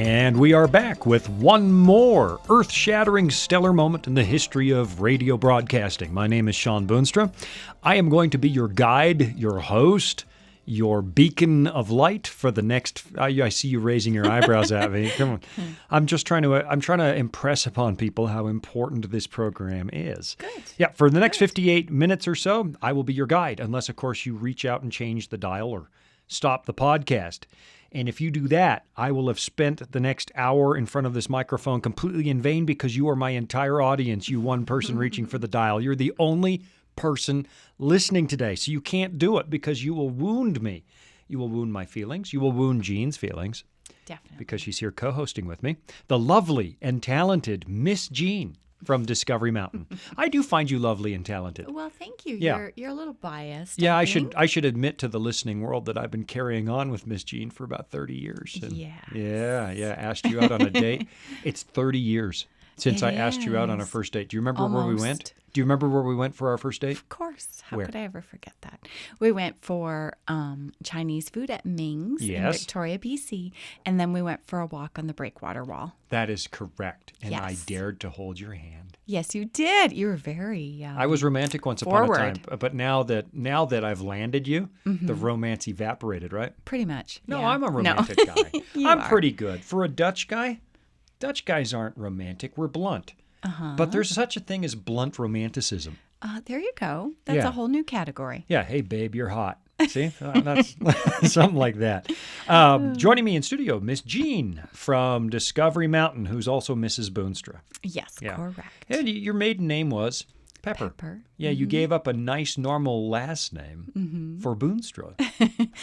And we are back with one more earth-shattering stellar moment in the history of radio broadcasting. My name is Sean Boonstra. I am going to be your guide, your host, your beacon of light for the next... I see you raising your eyebrows at me. Come on. I'm trying to impress upon people how important this program is. Good. Yeah, for the next 58 minutes or so, I will be your guide, unless, of course, you reach out and change the dial or stop the podcast. And if you do that, I will have spent the next hour in front of this microphone completely in vain because you are my entire audience, you one person reaching for the dial. You're the only person listening today. So you can't do it because you will wound me. You will wound my feelings. You will wound Jean's feelings. Definitely. Because she's here co-hosting with me. The lovely and talented Miss Jean from Discovery Mountain. I do find you lovely and talented. Well, thank you. Yeah. You're a little biased. Yeah, I think. should admit to the listening world that I've been carrying on with Miss Jean for about 30 years. And Yeah. Asked you out on a date. It's 30 years since I It asked you out on a is. first date. Do you remember where we went? Almost. Do you remember where we went for our first date? Of course. How Where? could I ever forget that? We went for Chinese food at Ming's in Yes. Victoria, BC, and then we went for a walk on the Breakwater Wall. That is correct. And I Yes. dared to hold your hand. Yes, you did. You were very I was romantic once upon a forward. time, but now that I've landed you, the romance evaporated, right? pretty much. No, yeah. I'm a romantic guy. You I'm are. pretty good. For a Dutch guy, Dutch guys aren't romantic. We're blunt. But there's such a thing as blunt romanticism. There you go. That's Yeah. a whole new category. Yeah, hey, babe, you're hot. See? That's something like that. Joining me in studio, Miss Jean from Discovery Mountain, who's also Mrs. Boonstra. Yes, Yeah. correct. And your maiden name was Pepper. Pepper. Yeah, you gave up a nice, normal last name for Boonstra,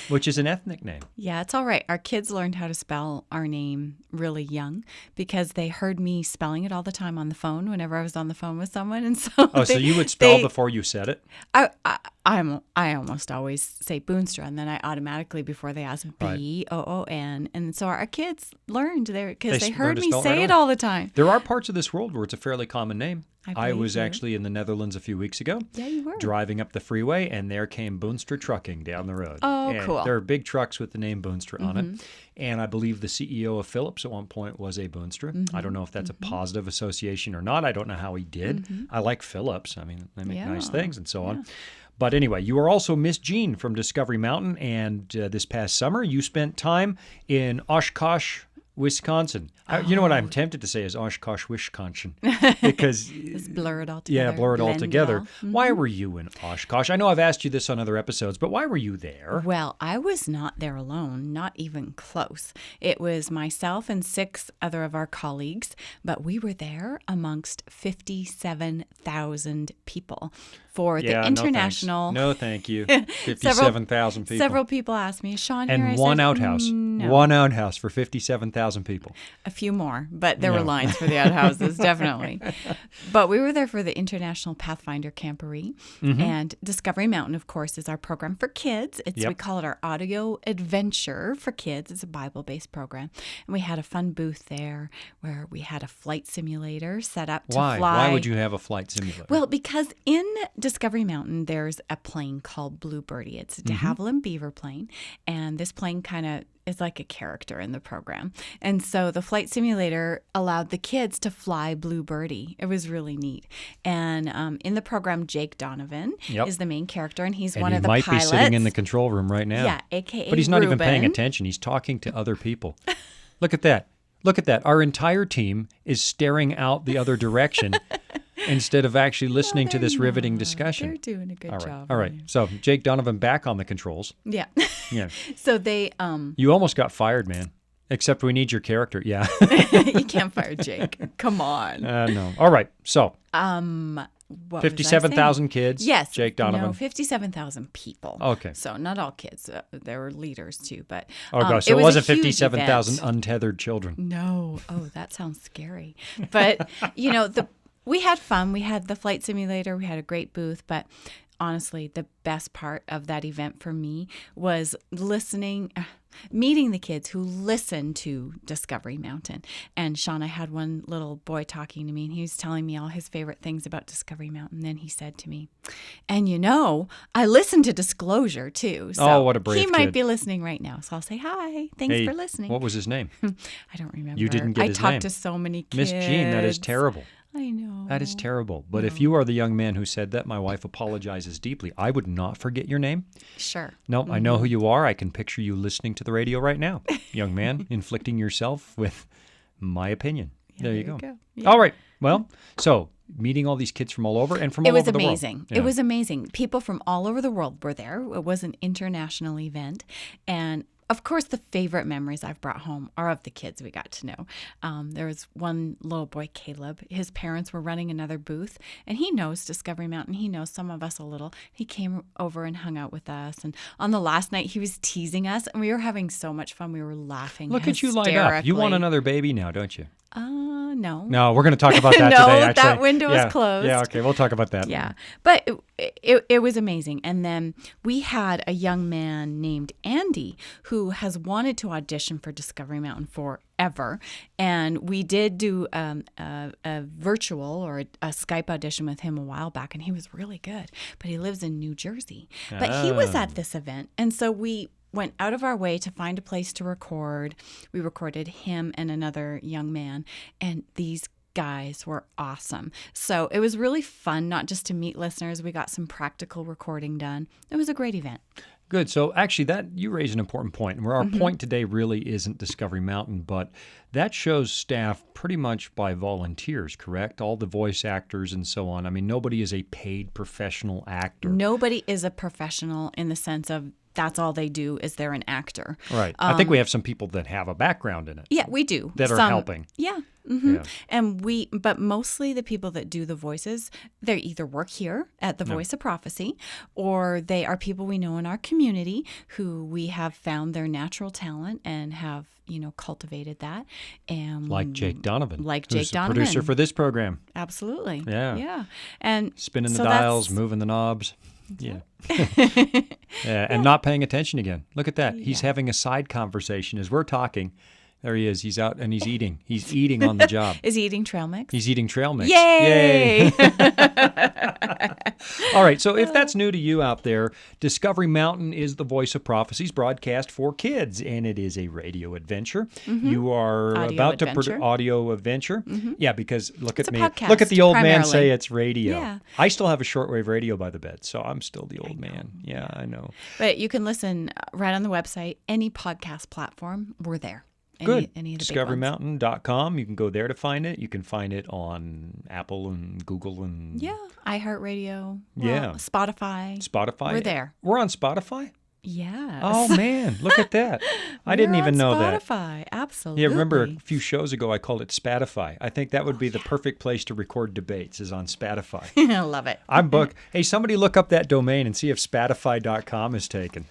which is an ethnic name. Yeah, it's all right. Our kids learned how to spell our name really young because they heard me spelling it all the time on the phone whenever I was on the phone with someone. And so Oh, so you would spell before you said it? I almost always say Boonstra, and then I automatically, before they ask, Boon. And so our kids learned there because they heard learned to me spell it say right it away. all the time. There are parts of this world where it's a fairly common name. I I was believe you. actually in the Netherlands a few weeks ago. Yeah, you were. Driving up the freeway, and there came Boonstra Trucking down the road. Oh, And cool. There are big trucks with the name Boonstra on it. And I believe the CEO of Philips at one point was a Boonstra. I don't know if that's a positive association or not. I don't know how he did. I like Philips. I mean, they make nice Yeah. things and so on. But anyway, you are also Miss Jean from Discovery Mountain. And this past summer, you spent time in Oshkosh, Wisconsin. You know what I'm tempted to say is Oshkosh, Wisconsin, because It's blur it all together. yeah, blur it all blend together. all. Why were you in Oshkosh? I know I've asked you this on other episodes, but why were you there? Well, I was not there alone, not even close. It was myself and 6 other of our colleagues, but we were there amongst 57,000 people for the international. No, thank you. 57,000 people. Several people asked me, Sean, here I and one said, outhouse. No. One outhouse for 57,000 people. A few more, but there No. were lines for the outhouses, definitely. But we were there for the International Pathfinder Camporee. And Discovery Mountain, of course, is our program for kids. We call it our audio adventure for kids. It's a Bible-based program. And we had a fun booth there where we had a flight simulator set up to Why? fly. Why would you have a flight simulator? Well, because in Discovery Mountain, there's a plane called Bluebirdie. It's a de Havilland Beaver plane. And this plane kind of is like a character in the program. And so the flight simulator allowed the kids to fly Bluebirdie. It was really neat. And in the program, Jake Donovan is the main character, and he's one of the might pilots. be sitting in the control room right now. Yeah, a.k.a. But he's not even paying Ruben. attention. He's talking to other people. Look at that. Look at that. Our entire team is staring out the other direction instead of actually listening to this riveting discussion. They're doing a good job. All right. So Jake Donovan back on the controls. Yeah. Yeah. So they You almost got fired, man. Except we need your character. Yeah. you can't fire Jake. Come on. No. All right. So What was I 57,000 saying? kids. Yes. Jake Donovan. No, 57,000 people. Okay. So not all kids. There were leaders too, but Oh, gosh. So it it was a wasn't huge 57,000 event. untethered children. No. Oh, that sounds scary. But, we had fun. We had the flight simulator. We had a great booth. But honestly, the best part of that event for me was listening. meeting the kids who listen to Discovery Mountain. And Sean, I had one little boy talking to me, and he was telling me all his favorite things about Discovery Mountain. Then he said to me, and I listen to Disclosure too. So what a brave he might kid. be listening right now. So I'll say, hi, thanks for listening. What was his name? I don't remember. You didn't get his name. I talked to so many kids. Miss Jean, that is terrible. I know. That is terrible. But if you are the young man who said that, my wife apologizes deeply. I would not forget your name. Sure. No, I know who you are. I can picture you listening to the radio right now. Young man, inflicting yourself with my opinion. Yeah, there you go. Yeah. All right. Well, so meeting all these kids from all over and from all over the world. It was amazing. It was amazing. People from all over the world were there. It was an international event. And of course, the favorite memories I've brought home are of the kids we got to know. There was one little boy, Caleb. His parents were running another booth, and he knows Discovery Mountain. He knows some of us a little. He came over and hung out with us. And on the last night, he was teasing us, and we were having so much fun. We were laughing Look at you light up. You want another baby now, don't you? No. No, we're going to talk about that No, today, actually. that window is closed. Yeah, okay, we'll talk about that. Yeah, but it was amazing. And then we had a young man named Andy who has wanted to audition for Discovery Mountain forever. And we did do a virtual or a Skype audition with him a while back, and he was really good. But he lives in New Jersey. But he was at this event, and so we went out of our way to find a place to record. We recorded him and another young man, and these guys were awesome. So it was really fun, not just to meet listeners. We got some practical recording done. It was a great event. Good. So actually, that you raise an important point. And where our point today really isn't Discovery Mountain, but that show's staffed pretty much by volunteers, correct? All the voice actors and so on. I mean, nobody is a paid professional actor. Nobody is a professional in the sense of that's all they do is they're an actor. Right. I think we have some people that have a background in it. Yeah, we do. That are helping. Yeah. Mm-hmm. Yeah. And but mostly the people that do the voices, they either work here at the Voice of Prophecy, or they are people we know in our community who we have found their natural talent and have, cultivated that. And like Jake Donovan. Who's the producer for this program. Absolutely. Yeah. Yeah. And spinning the dials, moving the knobs. Yeah. And not paying attention again. Look at that. He's having a side conversation as we're talking. There he is. He's out and he's eating. He's eating on the job. Is he eating trail mix? He's eating trail mix. Yay! All right. So if that's new to you out there, Discovery Mountain is the Voice of Prophecy's broadcast for kids, and it is a radio adventure. You are about to produce audio adventure. Yeah, because look at me. Podcast, look at the old man primarily. say it's radio. Yeah. I still have a shortwave radio by the bed, so I'm still the old man. Yeah, I know. But you can listen right on the website, any podcast platform. We're there. Good. Any of the DiscoveryMountain.com. You can go there to find it. You can find it on Apple and Google and iHeartRadio. Yeah. Spotify. We're there. We're on Spotify? Yes. Oh, man. Look at that. I didn't even know that. Spotify. Absolutely. Yeah, remember a few shows ago I called it Spatify. I think that would be the perfect place to record debates is on Spatify. I love it. I'm booked. Hey, somebody look up that domain and see if Spatify.com is taken.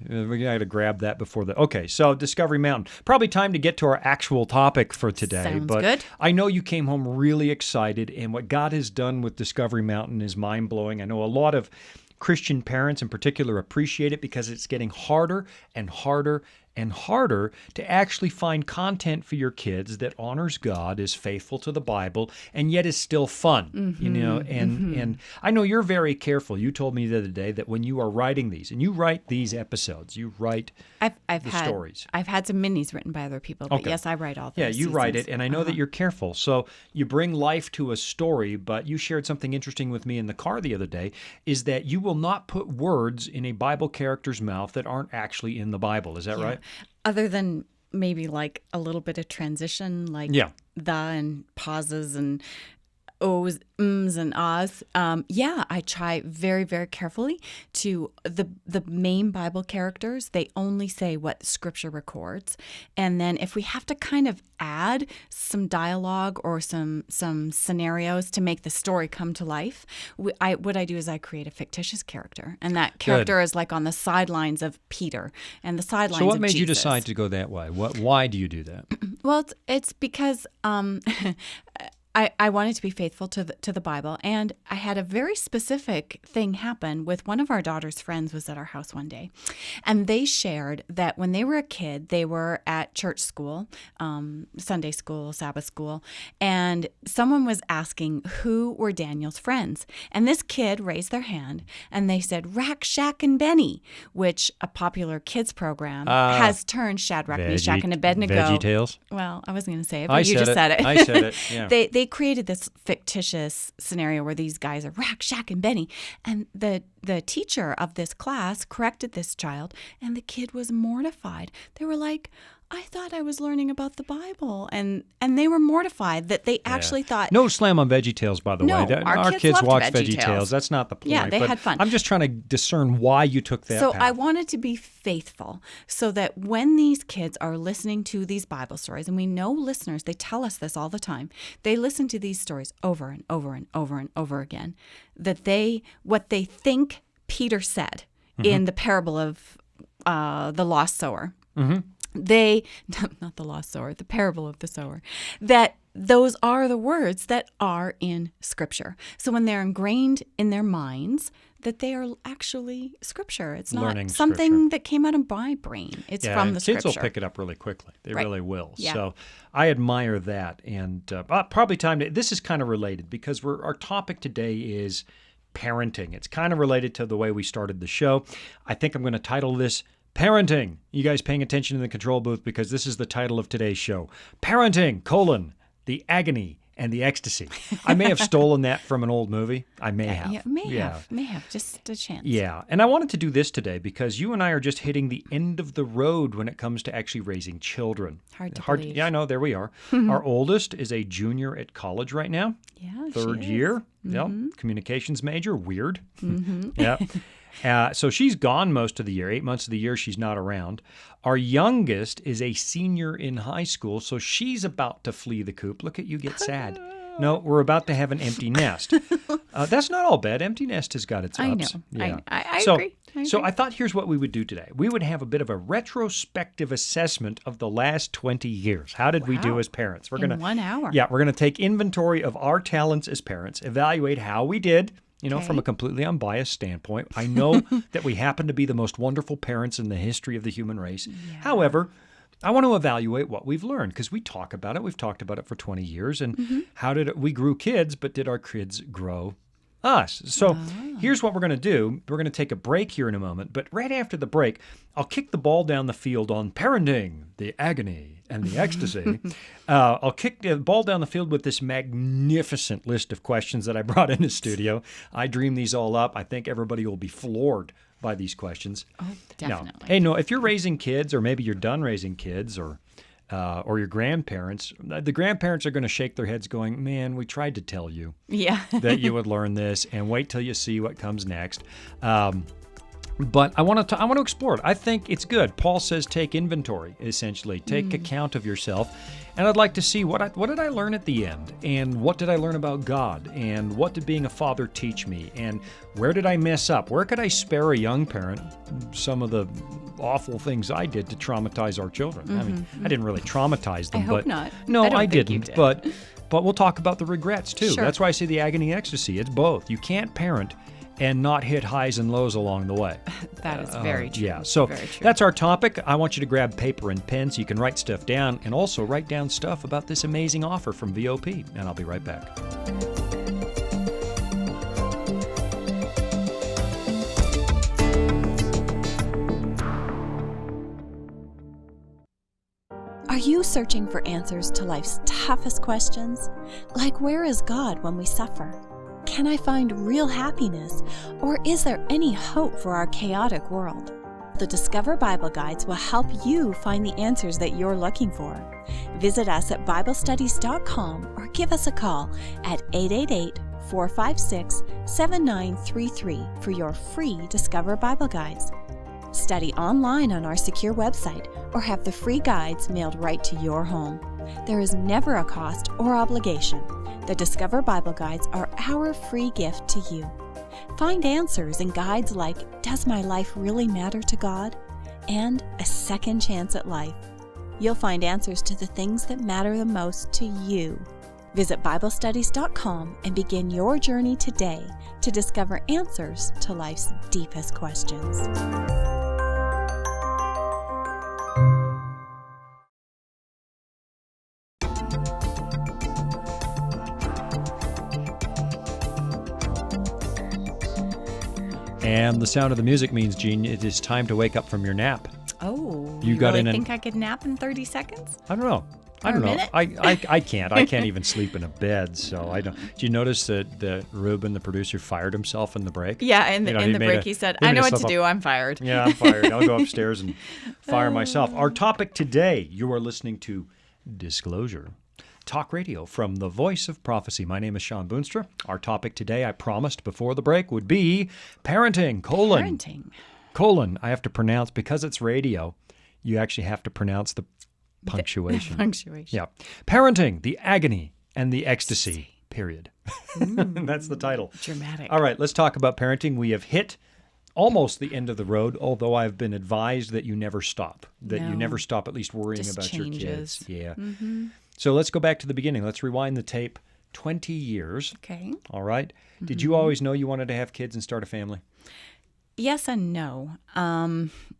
We got to grab that before the... Okay, so Discovery Mountain. Probably time to get to our actual topic for today. Sounds but good. I know you came home really excited, and what God has done with Discovery Mountain is mind-blowing. I know a lot of Christian parents in particular appreciate it because it's getting harder and harder and harder to actually find content for your kids that honors God, is faithful to the Bible, and yet is still fun, and I know you're very careful. You told me the other day that when you are writing these, and you write these episodes, you write the stories. I've had some minis written by other people, but yes, I write all those. Yeah, you write it, and I know that you're careful. So you bring life to a story, but you shared something interesting with me in the car the other day, is that you will not put words in a Bible character's mouth that aren't actually in the Bible. Is that right? Other than maybe like a little bit of transition, like the and pauses and ohs, ums, and ahs. I try very, very carefully to the main Bible characters. They only say what Scripture records, and then if we have to kind of add some dialogue or some scenarios to make the story come to life, what I do is I create a fictitious character, and that character is like on the sidelines of Peter and the sidelines. So what of made Jesus. you decide to go that way? Why do you do that? Well, it's because I wanted to be faithful to the Bible, and I had a very specific thing happen with one of our daughter's friends was at our house one day, and they shared that when they were a kid, they were at church school, Sunday school, Sabbath school, and someone was asking who were Daniel's friends, and this kid raised their hand, and they said Rack, Shack, and Benny, which a popular kids program has turned Shadrach, Meshach, and Abednego. VeggieTales. Well, I wasn't going to say it, but you just said it. I said it. Yeah. They created this fictitious scenario where these guys are Rack, Shack, and Benny. And the teacher of this class corrected this child, and the kid was mortified. They were like, I thought I was learning about the Bible. And they were mortified that they actually thought. No slam on VeggieTales, by the way. Our kids watch VeggieTales. That's not the point. Yeah, they had fun. I'm just trying to discern why you took that So path. I wanted to be faithful so that when these kids are listening to these Bible stories, and we know listeners, they tell us this all the time, they listen to these stories over and over and over and over again, that what they think Peter said in the parable of the lost sower. Mm-hmm. Not the lost sower, the parable of the sower, that those are the words that are in Scripture. So when they're ingrained in their minds, that they are actually Scripture. It's not Learning something Scripture. that came out of my brain. It's from the Kids Scripture. will pick it up really quickly. They really will. Yeah. So I admire that. And probably time to, this is kind of related because our topic today is parenting. It's kind of related to the way we started the show. I think I'm going to title this Parenting. You guys paying attention in the control booth because this is the title of today's show. Parenting, the agony and the ecstasy. I may have stolen that from an old movie. I may have. Yeah, may have, just a chance. Yeah, and I wanted to do this today because you and I are just hitting the end of the road when it comes to actually raising children. Hard to believe. Yeah, I know, there we are. Our oldest is a junior at college right now. Yeah, Third she year. is. Yep, communications major. Weird. Yeah. So she's gone most of the year. 8 months of the year she's not around. Our youngest is a senior in high school, so she's about to flee the coop. Look at you get sad. No, we're about to have an empty nest. That's not all bad. Empty nest has got its ups. I know. Yeah. I agree. So I thought here's what we would do today. We would have a bit of a retrospective assessment of the last 20 years. How did we do as parents? We're In 1 hour. Yeah, we're going to take inventory of our talents as parents, evaluate how we did. From a completely unbiased standpoint. I know that we happen to be the most wonderful parents in the history of the human race. Yeah. However, I want to evaluate what we've learned because we talk about it. We've talked about it for 20 years. And how did we grew kids, but did our kids grow us? So here's what we're going to do. We're going to take a break here in a moment. But right after the break, I'll kick the ball down the field on parenting, the agony, and the ecstasy. I'll kick the ball down the field with this magnificent list of questions that I brought in the studio. I dreamed these all up. I think everybody will be floored by these questions. Oh, definitely. Now, hey, no, if you're raising kids, or maybe you're done raising kids, or your grandparents, the grandparents are going to shake their heads going, man, we tried to tell you that you would learn this, and wait till you see what comes next. But I want to explore it. I think it's good. Paul says take inventory, essentially. Take account of yourself. And I'd like to see what did I learn at the end? And what did I learn about God? And what did being a father teach me? And where did I mess up? Where could I spare a young parent some of the awful things I did to traumatize our children? I mean, I didn't really traumatize them. I hope not. No, I don't think didn't. you did. But we'll talk about the regrets, too. Sure. That's why I say the agony ecstasy. It's both. You can't parent and not hit highs and lows along the way. That is very true. Yeah, so very true. That's our topic. I want you to grab paper and pen so you can write stuff down and also write down stuff about this amazing offer from VOP. And I'll be right back. Are you searching for answers to life's toughest questions? Like, where is God when we suffer? Can I find real happiness, or is there any hope for our chaotic world? The Discover Bible Guides will help you find the answers that you're looking for. Visit us at BibleStudies.com or give us a call at 888-456-7933 for your free Discover Bible Guides. Study online on our secure website or have the free guides mailed right to your home. There is never a cost or obligation. The Discover Bible Guides are our free gift to you. Find answers in guides like Does My Life Really Matter to God? And A Second Chance at Life. You'll find answers to the things that matter the most to you. Visit BibleStudies.com and begin your journey today to discover answers to life's deepest questions. And the sound of the music means, Jean, it is time to wake up from your nap. Oh, You got really in think I could nap in 30 seconds? I don't know. I For don't a know. minute? I can't. I can't even sleep in a bed. So I don't. Do you notice that Ruben, the producer, fired himself in the break? Yeah, in You know, the, he in the made break a- he said, he I made know what to himself do, I'm fired. Yeah, I'm fired. I'll go upstairs and fire myself. Our topic today, you are listening to Disclosure, talk radio from the Voice of Prophecy. My name is Sean Boonstra. Our topic today, I promised before the break, would be parenting, Parenting. I have to pronounce, because it's radio, you actually have to pronounce the punctuation. Punctuation. Yeah. Parenting, the agony and the ecstasy, period. That's the title. Dramatic. All right, let's talk about parenting. We have hit almost the end of the road, although I've been advised that you never stop, you No. never stop at least worrying Just about your changes. kids. Yeah. So let's go back to the beginning. Let's rewind the tape 20 years. Okay. All right. Did you always know you wanted to have kids and start a family? Yes and no.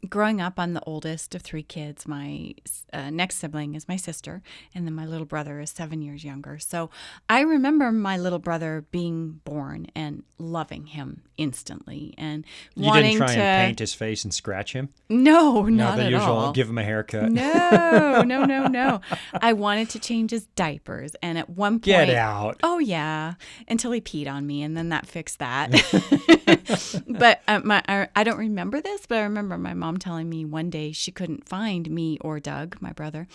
Growing up, I'm the oldest of 3 kids. My next sibling is my sister, and then my little brother is 7 years younger. So I remember my little brother being born and loving him instantly and You wanting didn't try to. and paint his face and scratch him? No, No, not the at usual, all. give him a haircut. No. I wanted to change his diapers, and at one point, Get out. Oh yeah, until he peed on me, and then that fixed that. But I don't remember this, but I remember my mom telling me one day she couldn't find me or Doug, my brother,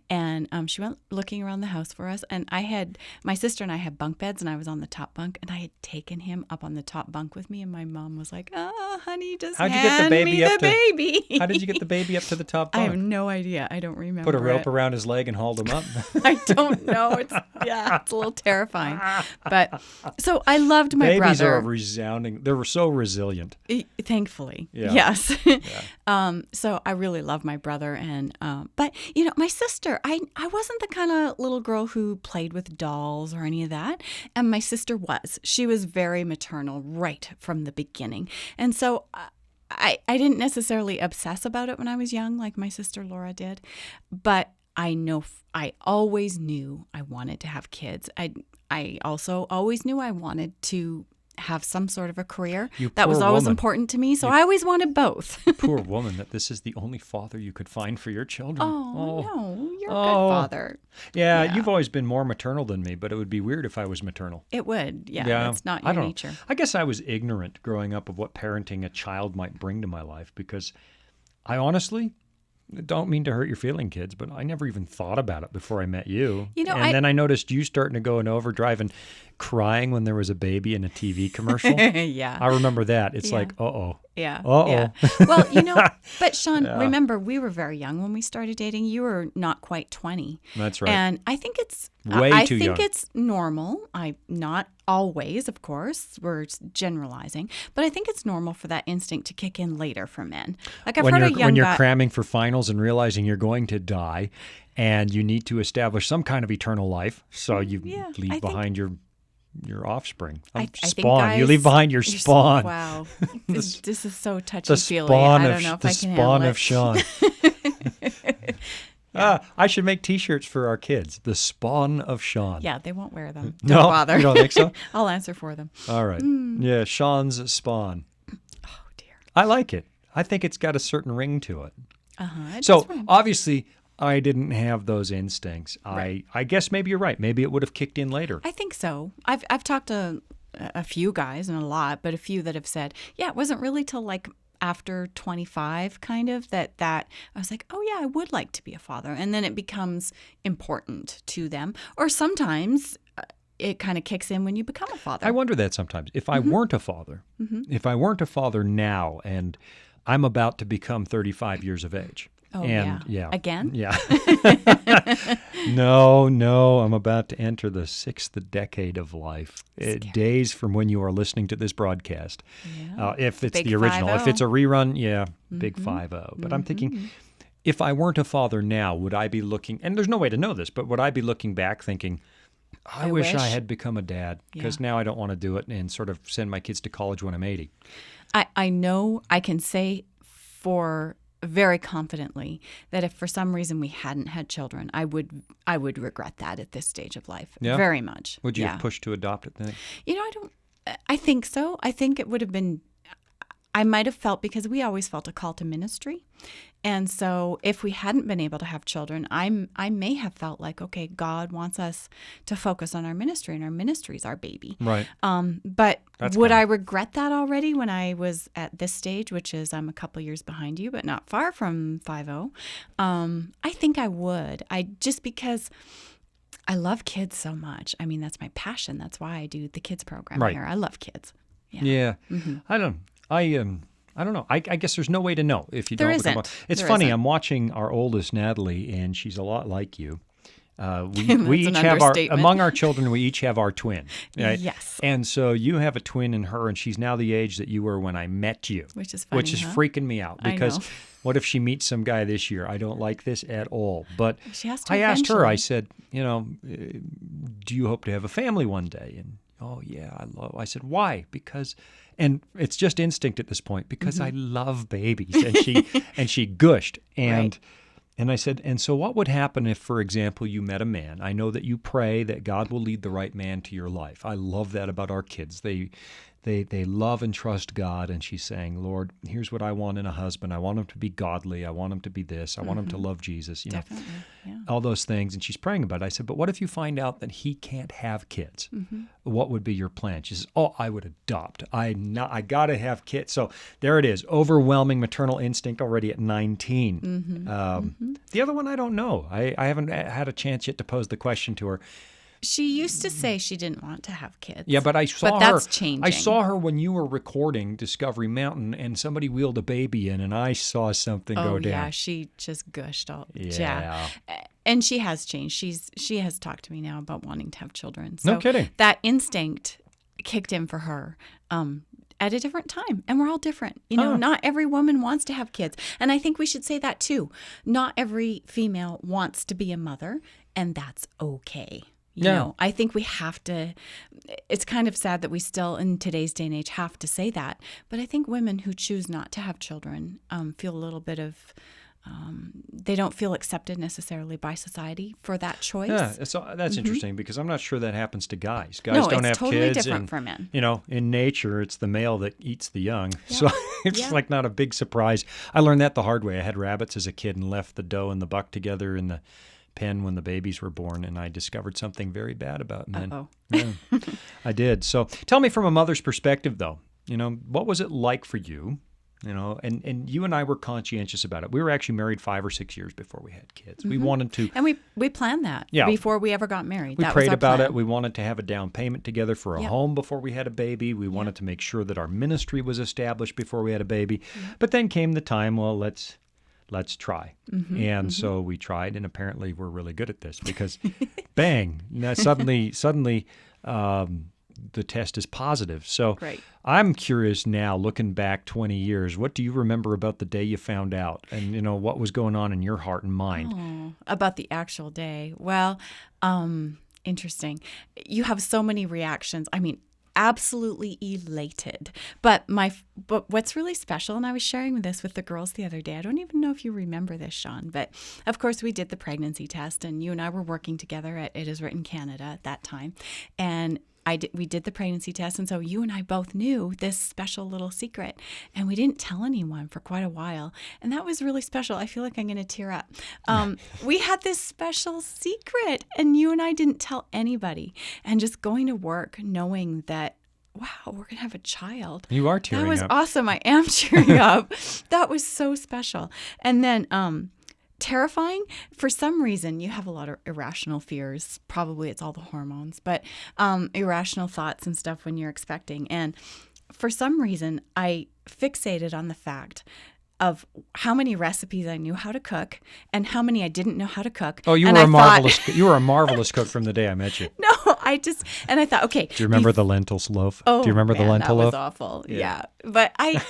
and she went looking around the house for us. And my sister and I had bunk beds, and I was on the top bunk, and I had taken him up on the top bunk with me, and my mom was like, "Oh, honey, just How'd you get the hand baby me up the to- baby." How did you get the baby up to the top I have bunk? no idea. I don't remember. Put a rope it. around his leg and hauled him up? I don't know. It's a little terrifying. But so I loved my Babies brother. are resounding. They were so resilient. Thankfully, Yeah. yes. So I really love my brother, and but my sister. I wasn't the kind of little girl who played with dolls or any of that, and my sister was. She was very maternal right from the beginning, and so. I didn't necessarily obsess about it when I was young, like my sister Laura did, but I always knew I wanted to have kids. I also always knew I wanted to have some sort of a career. You That was poor always woman. important to me, so I always wanted both. Poor woman, that this is the only father you could find for your children. Oh, no, you're a Oh. good father. Yeah, Yeah. you've always been more maternal than me, but it would be weird if I was maternal. It would, yeah. That's not I your don't know. nature. I guess I was ignorant growing up of what parenting a child might bring to my life, because I honestly don't mean to hurt your feeling, kids, but I never even thought about it before I met you. And then I noticed you starting to go in overdrive and crying when there was a baby in a TV commercial. Yeah. I remember that. It's Yeah. like, uh-oh. Yeah. Uh-oh. Yeah. Well, but Sean, Yeah. remember, we were very young when we started dating. You were not quite 20. That's right. And I think it's Way I too think young. it's normal. Not always, of course. We're generalizing, but I think it's normal for that instinct to kick in later for men. Like I've heard a young when you're guy. cramming for finals and realizing you're going to die and you need to establish some kind of eternal life, so you Yeah, I leave think- behind your offspring. I think Spawn. You guys- leave behind your you're spawn. Wow, this is so The touchy-feely. spawn I of don't know if the I can spawn handle of Sean. it. I should make T-shirts for our kids. The spawn of Sean. Yeah, they won't wear them. No, Don't bother. you don't think so? I'll answer for them. All right. Yeah, Sean's spawn. Oh dear. I like it. I think it's got a certain ring to it. So Obviously, I didn't have those instincts. I guess maybe you're right. Maybe it would have kicked in later. I think so. I've talked to a few guys, and a lot, but a few that have said, yeah, it wasn't really till like after 25 kind of that I was like, oh yeah, I would like to be a father. And then it becomes important to them. Or sometimes it kind of kicks in when you become a father. I wonder that sometimes. If I weren't a father, if I weren't a father now, and I'm about to become 35 years of age. Oh, and yeah. Again? Yeah. No, I'm about to enter the 6th decade of life. Days from when you are listening to this broadcast. Yeah. If it's Big the original. 5-0. If it's a rerun, big 5-0. But I'm thinking, if I weren't a father now, would I be looking, and there's no way to know this, but would I be looking back thinking, I wish I had become a dad, because now I don't want to do it and sort of send my kids to college when I'm 80. I know I can say for very confidently that if for some reason we hadn't had children, I would regret that at this stage of life. Yeah? Very much. Would you have pushed to adopt it then? I think so. I think it would have been, I might have felt, because we always felt a call to ministry. And so if we hadn't been able to have children, I may have felt like, okay, God wants us to focus on our ministry, and our ministry is our baby. Right. But would I regret that already when I was at this stage, which is I'm a couple years behind you, but not far from 5-0? I think I would. Just because I love kids so much. I mean, that's my passion. That's why I do the kids program here. I love kids. Yeah. Mm-hmm. I don't know. I guess there's no way to know if you don't. It's funny. I'm watching our oldest, Natalie, and she's a lot like you. We each have among our children, we each have our twin. Right? Yes. And so you have a twin in her, and she's now the age that you were when I met you. Which is funny, freaking me out, because what if she meets some guy this year? I don't like this at all. But she has to I asked her, I said, do you hope to have a family one day? And oh yeah, I said, why? Because, and it's just instinct at this point, because I love babies. And she gushed. And I said, and so what would happen if, for example, you met a man? I know that you pray that God will lead the right man to your life. I love that about our kids. They love and trust God. And she's saying, Lord, here's what I want in a husband. I want him to be godly. I want him to be this. I want him to love Jesus. Definitely. Yeah. All those things. And she's praying about it. I said, but what if you find out that he can't have kids? What would be your plan? She says, oh, I would adopt. I got to have kids. So there it is. Overwhelming maternal instinct already at 19. The other one, I don't know. I haven't had a chance yet to pose the question to her. She used to say she didn't want to have kids. Yeah, but I saw her. But that's changing. I saw her when you were recording Discovery Mountain, and somebody wheeled a baby in, and I saw something go down. Yeah, she just gushed all. Yeah. And she has changed. She has talked to me now about wanting to have children. So no kidding. That instinct kicked in for her at a different time. And we're all different. Not every woman wants to have kids. And I think we should say that too. Not every female wants to be a mother, and that's okay. You know, I think we have to, it's kind of sad that we still in today's day and age have to say that. But I think women who choose not to have children feel a little bit of, they don't feel accepted necessarily by society for that choice. Yeah, that's interesting, because I'm not sure that happens to guys. Guys don't have totally kids. Different for men. In nature, it's the male that eats the young. Yeah. So it's like not a big surprise. I learned that the hard way. I had rabbits as a kid and left the doe and the buck together in the pen when the babies were born, and I discovered something very bad about men. Yeah, I did. So tell me, from a mother's perspective, though, what was it like for you? And you and I were conscientious about it. We were actually married 5 or 6 years before we had kids. We wanted to, and we planned that before we ever got married. We prayed about it. We wanted to have a down payment together for a home before we had a baby. We wanted to make sure that our ministry was established before we had a baby. But then came the time, well, let's try. So we tried, and apparently we're really good at this, because bang, suddenly the test is positive. So I'm curious now, looking back 20 years, what do you remember about the day you found out, and what was going on in your heart and mind? About the actual day. Well, interesting. You have so many reactions. I mean, absolutely elated. But what's really special, and I was sharing this with the girls the other day, I don't even know if you remember this, Sean, but of course we did the pregnancy test, and you and I were working together at It Is Written Canada at that time. And we did the pregnancy test, and so you and I both knew this special little secret, and we didn't tell anyone for quite a while, and that was really special. I feel like I'm going to tear up. We had this special secret, and you and I didn't tell anybody, and just going to work knowing that, wow, we're going to have a child. You are tearing up. That was awesome. I am tearing up. That was so special. And then terrifying. For some reason, you have a lot of irrational fears. Probably it's all the hormones, but irrational thoughts and stuff when you're expecting. And for some reason, I fixated on the fact of how many recipes I knew how to cook and how many I didn't know how to cook. Oh, you were a marvelous cook from the day I met you. No, I thought, okay. Do you remember the lentils loaf? Oh, do you remember the lentil loaf? That was awful. Yeah. But I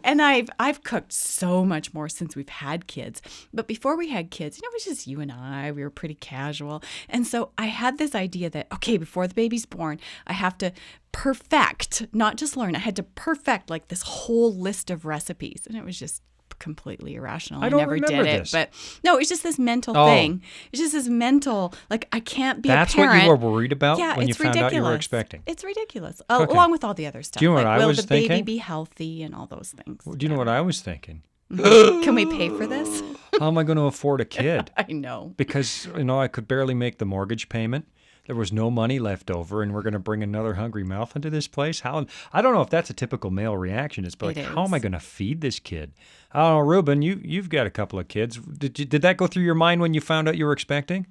And I've cooked so much more since we've had kids. But before we had kids, it was just you and I. We were pretty casual. And so I had this idea that, okay, before the baby's born, I have to perfect, not just learn. I had to perfect like this whole list of recipes. And it was just completely irrational. I never did it. But no, it's just this mental thing. It's just this mental, like I can't be a parent. That's what you were worried about when you found out you were expecting. It's ridiculous. Along with all the other stuff. Do you know what I was thinking? Will the baby be healthy and all those things? Do you know what I was thinking? Can we pay for this? How am I going to afford a kid? I know. Because, I could barely make the mortgage payment. There was no money left over, and we're going to bring another hungry mouth into this place? I don't know if that's a typical male reaction. It's like, how am I going to feed this kid? I don't know, Ruben, you've got a couple of kids. Did that go through your mind when you found out you were expecting?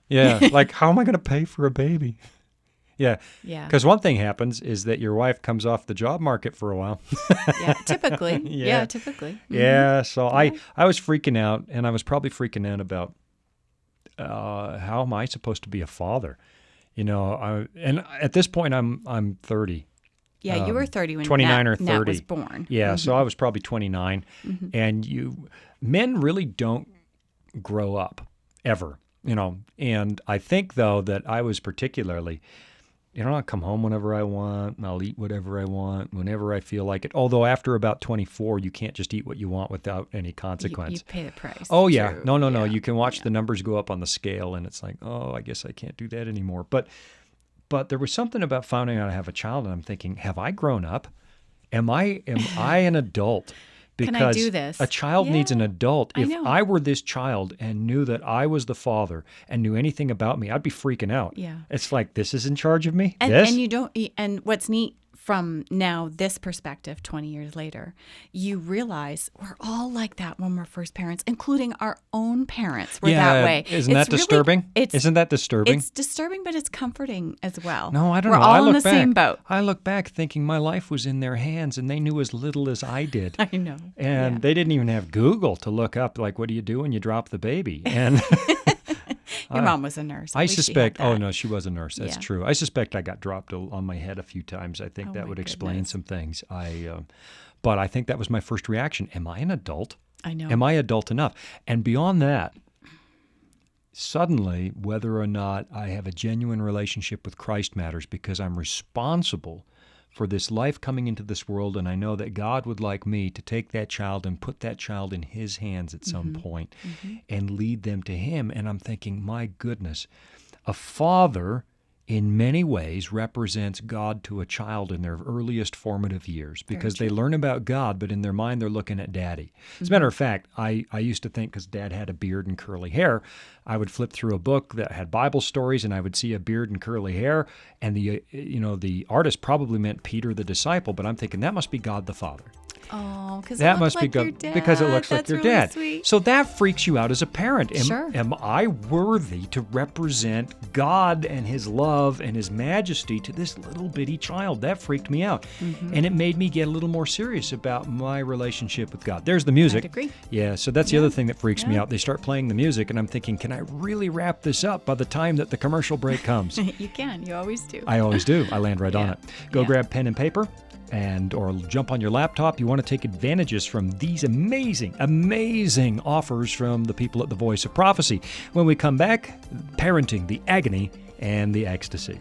Yeah, like, how am I going to pay for a baby? Yeah. Because one thing happens is that your wife comes off the job market for a while. Typically. Yeah, typically. Mm-hmm. Yeah, so I was freaking out, and I was probably freaking out about how am I supposed to be a father? And at this point I'm 30. Yeah, you were 30 when 29 or 30. Nat was born. Yeah, so I was probably 29. Mm-hmm. And men really don't grow up ever, And I think though that I was particularly, I'll come home whenever I want, and I'll eat whatever I want, whenever I feel like it. Although after about 24, you can't just eat what you want without any consequence. You pay the price. Oh, yeah. True. No. You can watch the numbers go up on the scale, and it's like, oh, I guess I can't do that anymore. But there was something about finding out I have a child, and I'm thinking, have I grown up? Am I an adult? Because can I do this? A child needs an adult. If I were this child and knew that I was the father and knew anything about me, I'd be freaking out. Yeah. It's like, this is in charge of me? And you don't, and what's neat from now, this perspective, 20 years later, you realize we're all like that when we're first parents, including our own parents. We're that way. Isn't that disturbing? Isn't that disturbing? It's disturbing, but it's comforting as well. No, I don't know. We're all in the same boat. I look back thinking my life was in their hands and they knew as little as I did. I know. And they didn't even have Google to look up, like, what do you do when you drop the baby? And your mom was a nurse. I suspect. Oh no, she was a nurse. That's true. I suspect I got dropped on my head a few times. I think that would explain some things. But I think that was my first reaction. Am I an adult? I know. Am I adult enough? And beyond that, suddenly, whether or not I have a genuine relationship with Christ matters, because I'm responsible for this life coming into this world, and I know that God would like me to take that child and put that child in His hands at some point and lead them to Him. And I'm thinking, my goodness, a father in many ways represents God to a child in their earliest formative years, because they learn about God, but in their mind they're looking at Daddy. As a matter of fact, I used to think, because Dad had a beard and curly hair, I would flip through a book that had Bible stories and I would see a beard and curly hair, and the artist probably meant Peter the disciple, but I'm thinking that must be God the Father. Oh, because that must be good because it looks like your dad. Sweet. So that freaks you out as a parent. Sure. Am I worthy to represent God and His love and His majesty to this little bitty child? That freaked me out. And it made me get a little more serious about my relationship with God. There's the music. I'd agree. Yeah, so that's the other thing that freaks me out. They start playing the music and I'm thinking, can I really wrap this up by the time that the commercial break comes? You can. You always do. I always do. I land right on it. Go grab pen and paper. Or jump on your laptop. You want to take advantages from these amazing offers from the people at the Voice of Prophecy. When we come back, parenting, the agony, and the ecstasy.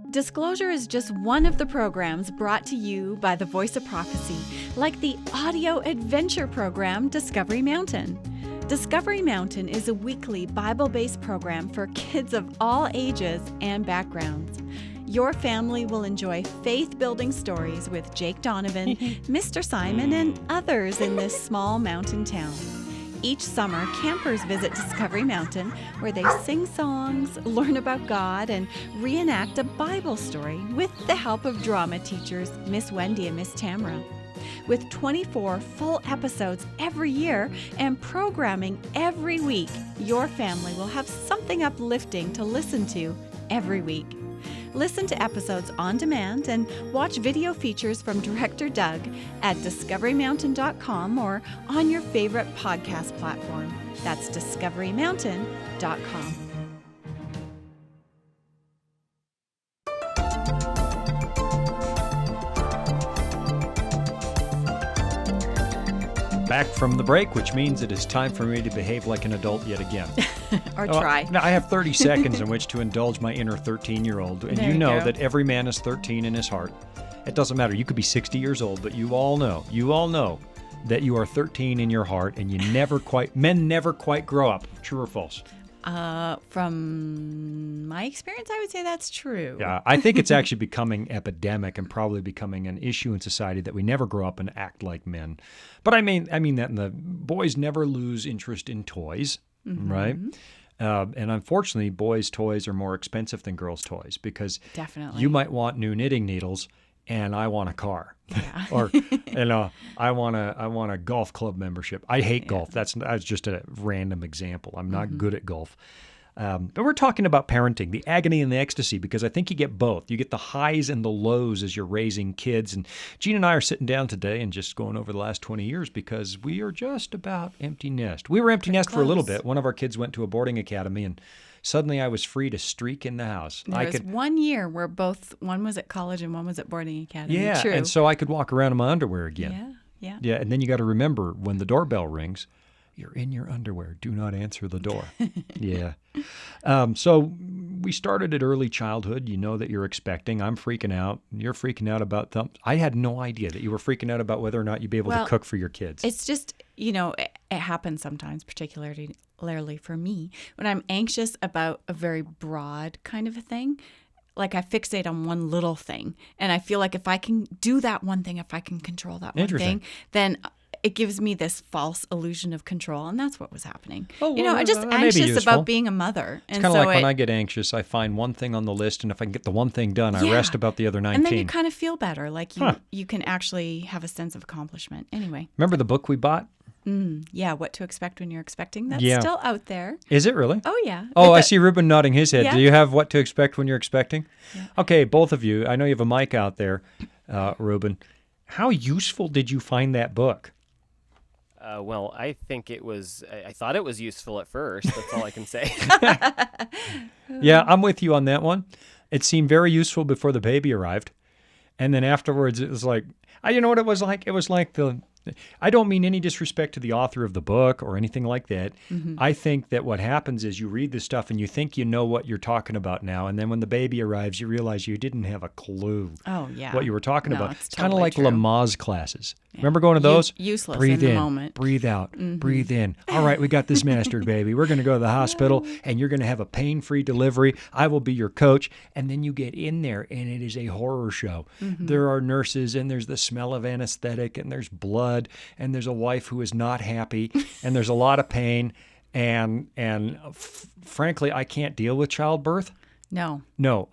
Disclosure is just one of the programs brought to you by the Voice of Prophecy, like the audio adventure program Discovery Mountain. Discovery Mountain is a weekly Bible-based program for kids of all ages and backgrounds. Your family will enjoy faith-building stories with Jake Donovan, Mr. Simon, and others in this small mountain town. Each summer, campers visit Discovery Mountain, where they sing songs, learn about God, and reenact a Bible story with the help of drama teachers Miss Wendy and Miss Tamara. With 24 full episodes every year and programming every week, your family will have something uplifting to listen to every week. Listen to episodes on demand and watch video features from Director Doug at discoverymountain.com or on your favorite podcast platform. That's discoverymountain.com. Back from the break, which means it is time for me to behave like an adult yet again. Or try. Now, I have 30 seconds in which to indulge my inner 13-year-old. And There you you know go. that every man is 13 in his heart. It doesn't matter. You could be 60 years old, but you all know that you are 13 in your heart, and men never quite grow up. True or false? From my experience, I would say that's true. Yeah, I think it's actually becoming epidemic and probably becoming an issue in society that we never grow up and act like men. But I mean that the boys never lose interest in toys, right? And unfortunately, boys' toys are more expensive than girls' toys because Definitely. you might want new knitting needles, and I want a car, Yeah. or I want a golf club membership. I hate golf. That's just a random example. I'm not good at golf. But we're talking about parenting, the agony and the ecstasy, because I think you get both. You get the highs and the lows as you're raising kids. And Gene and I are sitting down today and just going over the last 20 years because we are just about empty nest. We were empty nest for a little close. bit. One of our kids went to a boarding academy, and suddenly I was free to streak in the house. There was 1 year where one was at college and one was at boarding academy. Yeah, True. and so I could walk around in my underwear again. Yeah. Yeah, and then you got to remember when the doorbell rings, you're in your underwear. Do not answer the door. Yeah. So we started at early childhood. You know that you're expecting. I'm freaking out. You're freaking out about I had no idea that you were freaking out about whether or not you'd be able to cook for your kids. It's just, it happens sometimes, particularly for me, when I'm anxious about a very broad kind of a thing. Like I fixate on one little thing. And I feel like if I can do that one thing, if I can control that one thing, then it gives me this false illusion of control. And that's what was happening. I'm just anxious about being a mother. It's kind of like when I get anxious, I find one thing on the list, and if I can get the one thing done, I rest about the other 19. And then you kind of feel better. Like you can actually have a sense of accomplishment. Anyway. Remember the book we bought? Yeah, What to Expect When You're Expecting. That's still out there. Is it really? Oh, yeah. Oh, I see Ruben nodding his head. Yeah. Do you have What to Expect When You're Expecting? Yeah. Okay, both of you. I know you have a mic out there, Ruben. How useful did you find that book? Well, I think I thought it was useful at first. That's all I can say. Yeah, I'm with you on that one. It seemed very useful before the baby arrived. And then afterwards, it was like, you know what it was like? It was like I don't mean any disrespect to the author of the book or anything like that. I think that what happens is you read this stuff and you think you know what you're talking about now. And then when the baby arrives, you realize you didn't have a clue what you were talking about. It's kind of totally like true. Lamaze classes. Remember going to those? Useless breathe in in, the moment. breathe out, breathe in. All right, we got this mastered, baby. We're going to go to the hospital, and you're going to have a pain-free delivery. I will be your coach. And then you get in there, and it is a horror show. There are nurses, and there's the smell of anesthetic, and there's blood, and there's a wife who is not happy, and there's a lot of pain. And frankly, I can't deal with childbirth. No,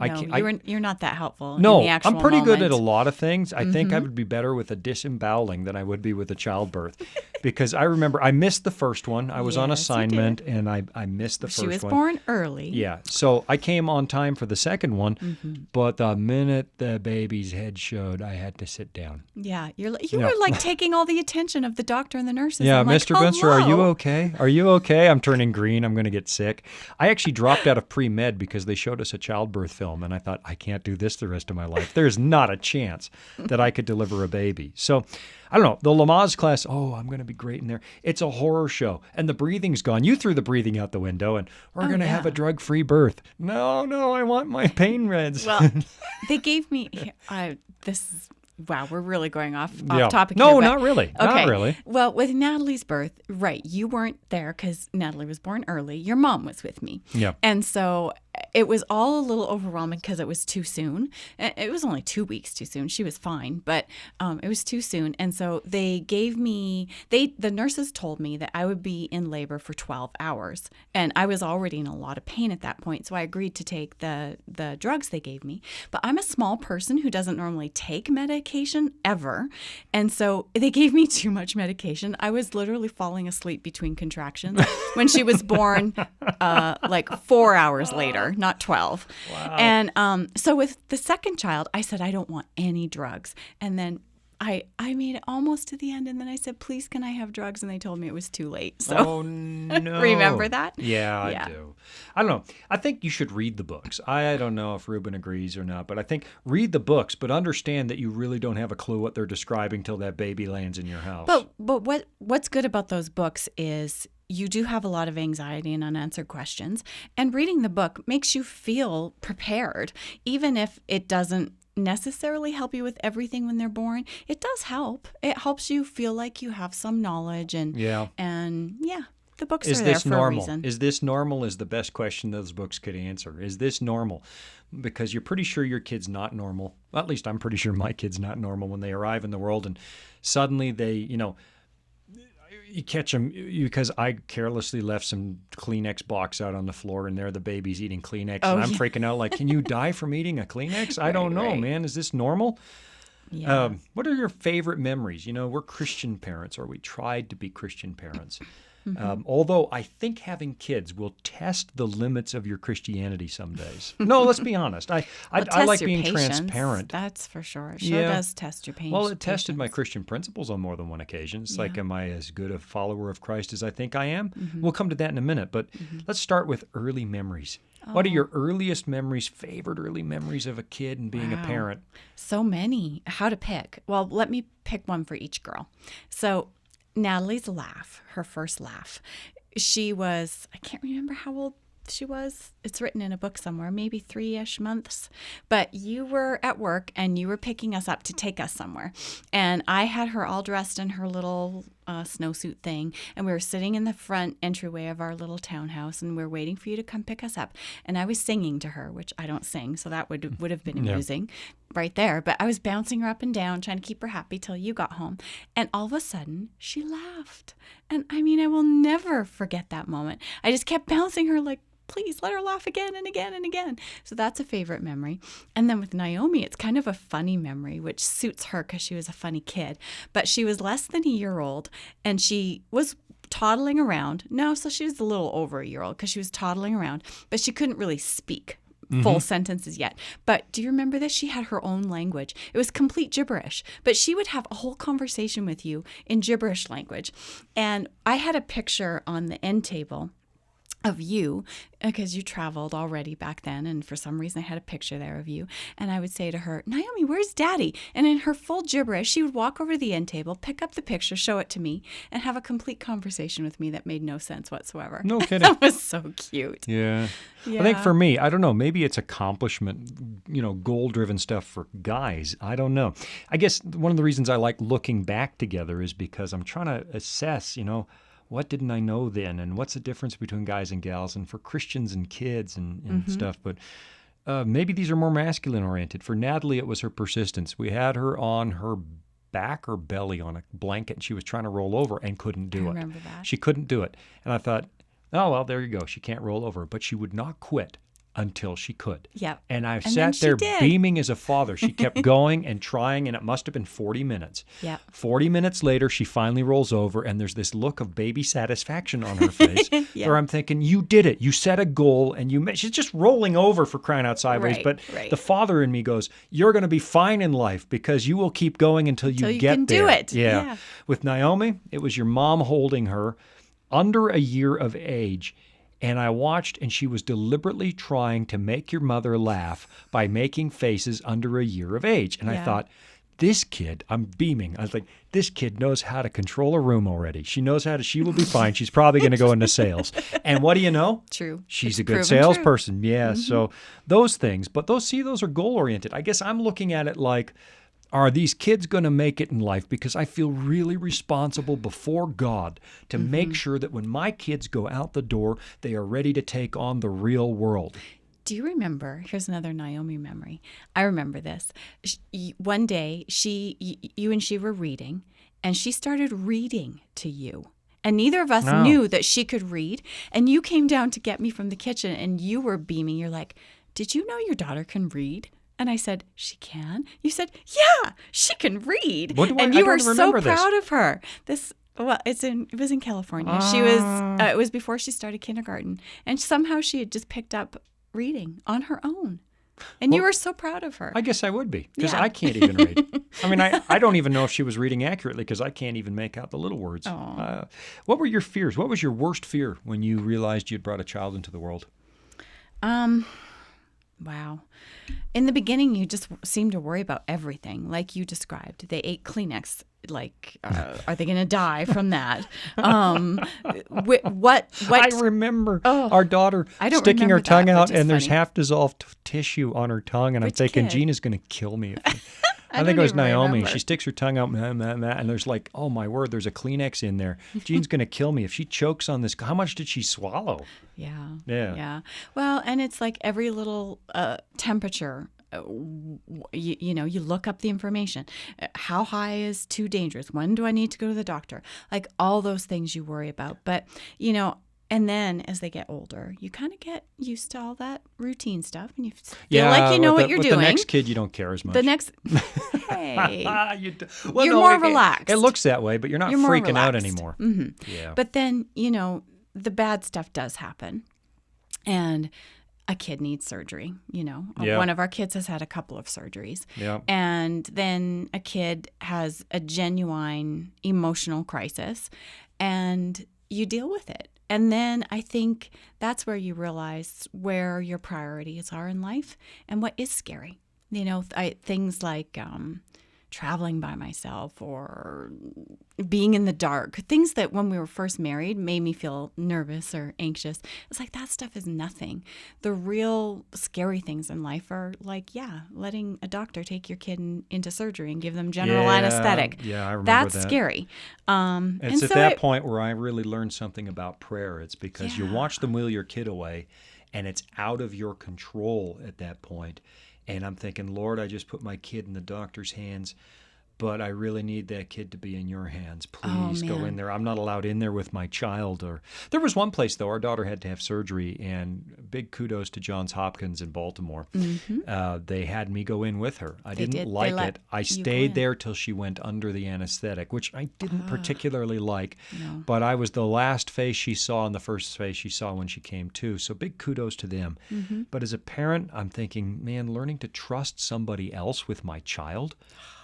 I can't. You're not that helpful. No, in the actual I'm pretty good at a moment. lot of things. I think I would be better with a disemboweling than I would be with a childbirth. Because I remember I missed the first one. I was on Yes, you assignment, and I missed the first one. She was born early. Yeah, so I came on time for the second one, but the minute the baby's head showed, I had to sit down. Yeah, you were like taking all the attention of the doctor and the nurses. Yeah, I'm like, Mr. Benser, are you "Hello." okay? Are you okay? I'm turning green. I'm going to get sick. I actually dropped out of pre-med because they showed us a childbirth film, and I thought, I can't do this the rest of my life. There's not a chance that I could deliver a baby. So, I don't know. The Lamaze class, I'm going to be great in there. It's a horror show, and the breathing's gone. You threw the breathing out the window, and we're going to have a drug-free birth. No, I want my pain meds. Well, they gave me this is. Wow, we're really going off topic No, here. not really. Okay. Not really. Well, with Natalie's birth, right, you weren't there because Natalie was born early. Your mom was with me. Yeah. And so it was all a little overwhelming because it was too soon. It was only 2 weeks too soon. She was fine, but it was too soon. And so they gave me, the nurses told me that I would be in labor for 12 hours. And I was already in a lot of pain at that point. So I agreed to take the drugs they gave me. But I'm a small person who doesn't normally take medication. medication ever. And so they gave me too much medication. I was literally falling asleep between contractions when she was born, like 4 hours later, not 12. Wow. And so with the second child, I said, I don't want any drugs. And then I made it almost to the end, and then I said, please, can I have drugs? And they told me it was too late. So Oh, no. remember that? Yeah, I do. I don't know. I think you should read the books. I don't know if Ruben agrees or not, but I think read the books, but understand that you really don't have a clue what they're describing till that baby lands in your house. But what's good about those books is you do have a lot of anxiety and unanswered questions, and reading the book makes you feel prepared, even if it doesn't necessarily help you with everything when they're born. It does help. It helps you feel like you have some knowledge, and the books are there for a reason. Is this normal is the best question those books could answer. Is this normal? Because you're pretty sure your kid's not normal. Well, at least I'm pretty sure my kid's not normal when they arrive in the world, and suddenly they, you catch them because I carelessly left some Kleenex box out on the floor, and there the baby's eating Kleenex, and I'm freaking out like, can you die from eating a Kleenex? I don't know, man. Is this normal? Yeah. What are your favorite memories? We're Christian parents, or we tried to be Christian parents. Although I think having kids will test the limits of your Christianity some days. No, let's be honest. I like being transparent. That's for sure. It sure does test your patience. Well, it tested my Christian principles on more than one occasion. It's like, am I as good a follower of Christ as I think I am? We'll come to that in a minute, but let's start with early memories. What are your earliest memories, favorite early memories of a kid and being a parent? So many. How to pick? Well, let me pick one for each girl. So Natalie's laugh, her first laugh. She was, I can't remember how old she was. It's written in a book somewhere, maybe 3-ish months. But you were at work and you were picking us up to take us somewhere. And I had her all dressed in her little snowsuit thing. And we were sitting in the front entryway of our little townhouse, and we were waiting for you to come pick us up. And I was singing to her, which I don't sing, so that would have been amusing right there. But I was bouncing her up and down, trying to keep her happy till you got home. And all of a sudden, she laughed. And I will never forget that moment. I just kept bouncing her like, please let her laugh again and again and again. So that's a favorite memory. And then with Naomi, it's kind of a funny memory, which suits her because she was a funny kid. But she was less than a year old, and she was toddling around. No, so she was a little over a year old because she was toddling around, but she couldn't really speak full sentences yet. But do you remember this? She had her own language. It was complete gibberish, but she would have a whole conversation with you in gibberish language. And I had a picture on the end table of you, because you traveled already back then, and for some reason I had a picture there of you, and I would say to her, Naomi, where's Daddy? And in her full gibberish, she would walk over to the end table, pick up the picture, show it to me, and have a complete conversation with me that made no sense whatsoever. No kidding. That was so cute. Yeah. I think for me, I don't know, maybe it's accomplishment, goal-driven stuff for guys. I don't know. I guess one of the reasons I like looking back together is because I'm trying to assess, what didn't I know then? And what's the difference between guys and gals, and for Christians and kids and stuff? But maybe these are more masculine oriented. For Natalie, it was her persistence. We had her on her back or belly on a blanket, and she was trying to roll over and couldn't do it. I remember that. She couldn't do it. And I thought, oh, well, there you go. She can't roll over. But she would not quit until she could. Yep. And I sat there beaming as a father. She kept going and trying, and it must have been 40 minutes. Yep. 40 minutes later, she finally rolls over, and there's this look of baby satisfaction on her face where I'm thinking, you did it. You set a goal, and she's just rolling over, for crying out sideways. But the father in me goes, you're going to be fine in life because you will keep going until you get can there. Do it. Yeah. With Naomi, it was your mom holding her under a year of age. And I watched, and she was deliberately trying to make your mother laugh by making faces under a year of age. And I thought, this kid, I'm beaming. I was like, this kid knows how to control a room already. She knows she will be fine. She's probably going to go into sales. And what do you know? True. She's a good salesperson. Yeah. So those things. But those are goal-oriented. I guess I'm looking at it like, are these kids going to make it in life? Because I feel really responsible before God to make sure that when my kids go out the door, they are ready to take on the real world. Do you remember? Here's another Naomi memory. I remember this. One day, you and she were reading, and she started reading to you. And neither of us knew that she could read. And you came down to get me from the kitchen, and you were beaming. You're like, did you know your daughter can read? And I said, she can? You said, yeah, she can read. What do and I you don't were so remember this. proud of her. Well, it was in California. She was. It was before she started kindergarten, and somehow she had just picked up reading on her own. And you were so proud of her. I guess I would be, because Yeah. I can't even read. I mean, I don't even know if she was reading accurately because I can't even make out the little words. What were your fears? What was your worst fear when you realized you'd brought a child into the world? Wow. In the beginning, you just seemed to worry about everything, like you described. They ate Kleenex. Like, are they going to die from that? What? I remember our daughter sticking her remember tongue that, out, which is and there's funny. half-dissolved tissue on her tongue, and I'm Which thinking, kid? Gina's going to kill me. I don't think it was even Naomi. remember. She sticks her tongue out, and there's like, oh my word, there's a Kleenex in there. Jean's going to kill me if she chokes on this. How much did she swallow? Yeah. Well, and it's like every little temperature. You look up the information. How high is too dangerous? When do I need to go to the doctor? Like all those things you worry about. But, and then as they get older, you kind of get used to all that routine stuff, and you feel like you know what you're with doing. The next kid, you don't care as much. The next, hey, Well, you're no, more it- relaxed. It looks that way, but you're not You're more freaking out relaxed. anymore. Mm-hmm. Yeah. But then, the bad stuff does happen. And a kid needs surgery, Yeah. One of our kids has had a couple of surgeries. Yeah. And then a kid has a genuine emotional crisis, and you deal with it. And then I think that's where you realize where your priorities are in life and what is scary. Things like traveling by myself or being in the dark, things that when we were first married made me feel nervous or anxious. It's like that stuff is nothing. The real scary things in life are like, letting a doctor take your kid into surgery and give them general anesthetic. Yeah, I remember That's that. scary. It's at that point where I really learned something about prayer. It's because you watch them wheel your kid away, and it's out of your control at that point. And I'm thinking, Lord, I just put my kid in the doctor's hands, but I really need that kid to be in your hands. Please go in there. I'm not allowed in there with my child. Or there was one place, though, our daughter had to have surgery, and big kudos to Johns Hopkins in Baltimore. Mm-hmm. They had me go in with her. I didn't like it. I stayed there till she went under the anesthetic, which I didn't particularly like. No. But I was the last face she saw and the first face she saw when she came to. So big kudos to them. Mm-hmm. But as a parent, I'm thinking, man, learning to trust somebody else with my child.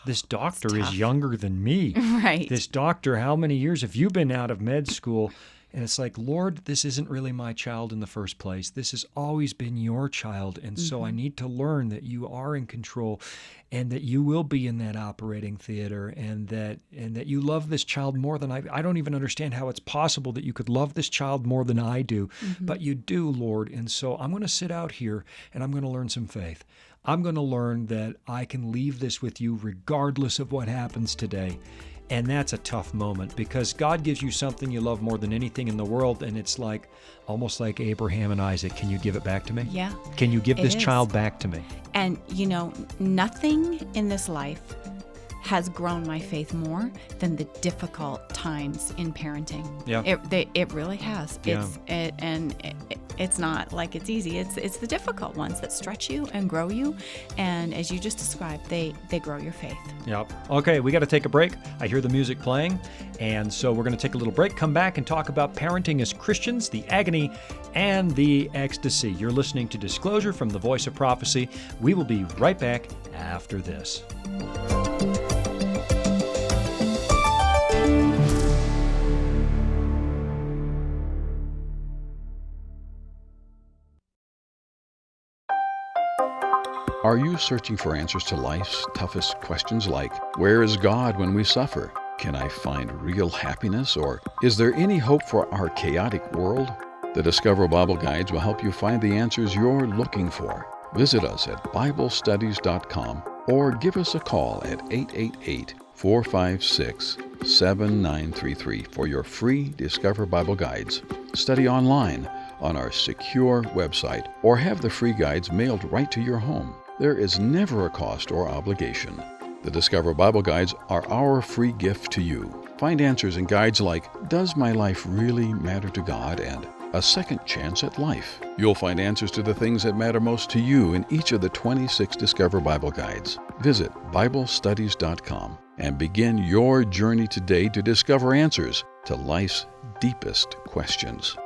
This doctor is younger than me. Right. This doctor, how many years have you been out of med school? And it's like, Lord, this isn't really my child in the first place. This has always been your child. And so I need to learn that you are in control and that you will be in that operating theater and that you love this child more than I don't even understand how it's possible that you could love this child more than I do. But you do, Lord. And so I'm going to sit out here and I'm going to learn some faith. I'm going to learn that I can leave this with you regardless of what happens today. And that's a tough moment because God gives you something you love more than anything in the world. And it's like almost like Abraham and Isaac. Can you give it back to me? Yeah. Can you give this is. child back to me? And, nothing in this life has grown my faith more than the difficult times in parenting. Yeah. It really has. Yeah. It's not like it's easy. It's the difficult ones that stretch you and grow you. And as you just described, they grow your faith. Yep. Okay, we got to take a break. I hear the music playing. And so we're going to take a little break, come back and talk about parenting as Christians, the agony and the ecstasy. You're listening to Disclosure from the Voice of Prophecy. We will be right back after this. Are you searching for answers to life's toughest questions like, where is God when we suffer? Can I find real happiness? Or is there any hope for our chaotic world? The Discover Bible Guides will help you find the answers you're looking for. Visit us at BibleStudies.com or give us a call at 888-456-7933 for your free Discover Bible Guides. Study online on our secure website or have the free guides mailed right to your home. There is never a cost or obligation. The Discover Bible Guides are our free gift to you. Find answers in guides like, does my life really matter to God? And a second chance at life. You'll find answers to the things that matter most to you in each of the 26 Discover Bible Guides. Visit BibleStudies.com and begin your journey today to discover answers to life's deepest questions.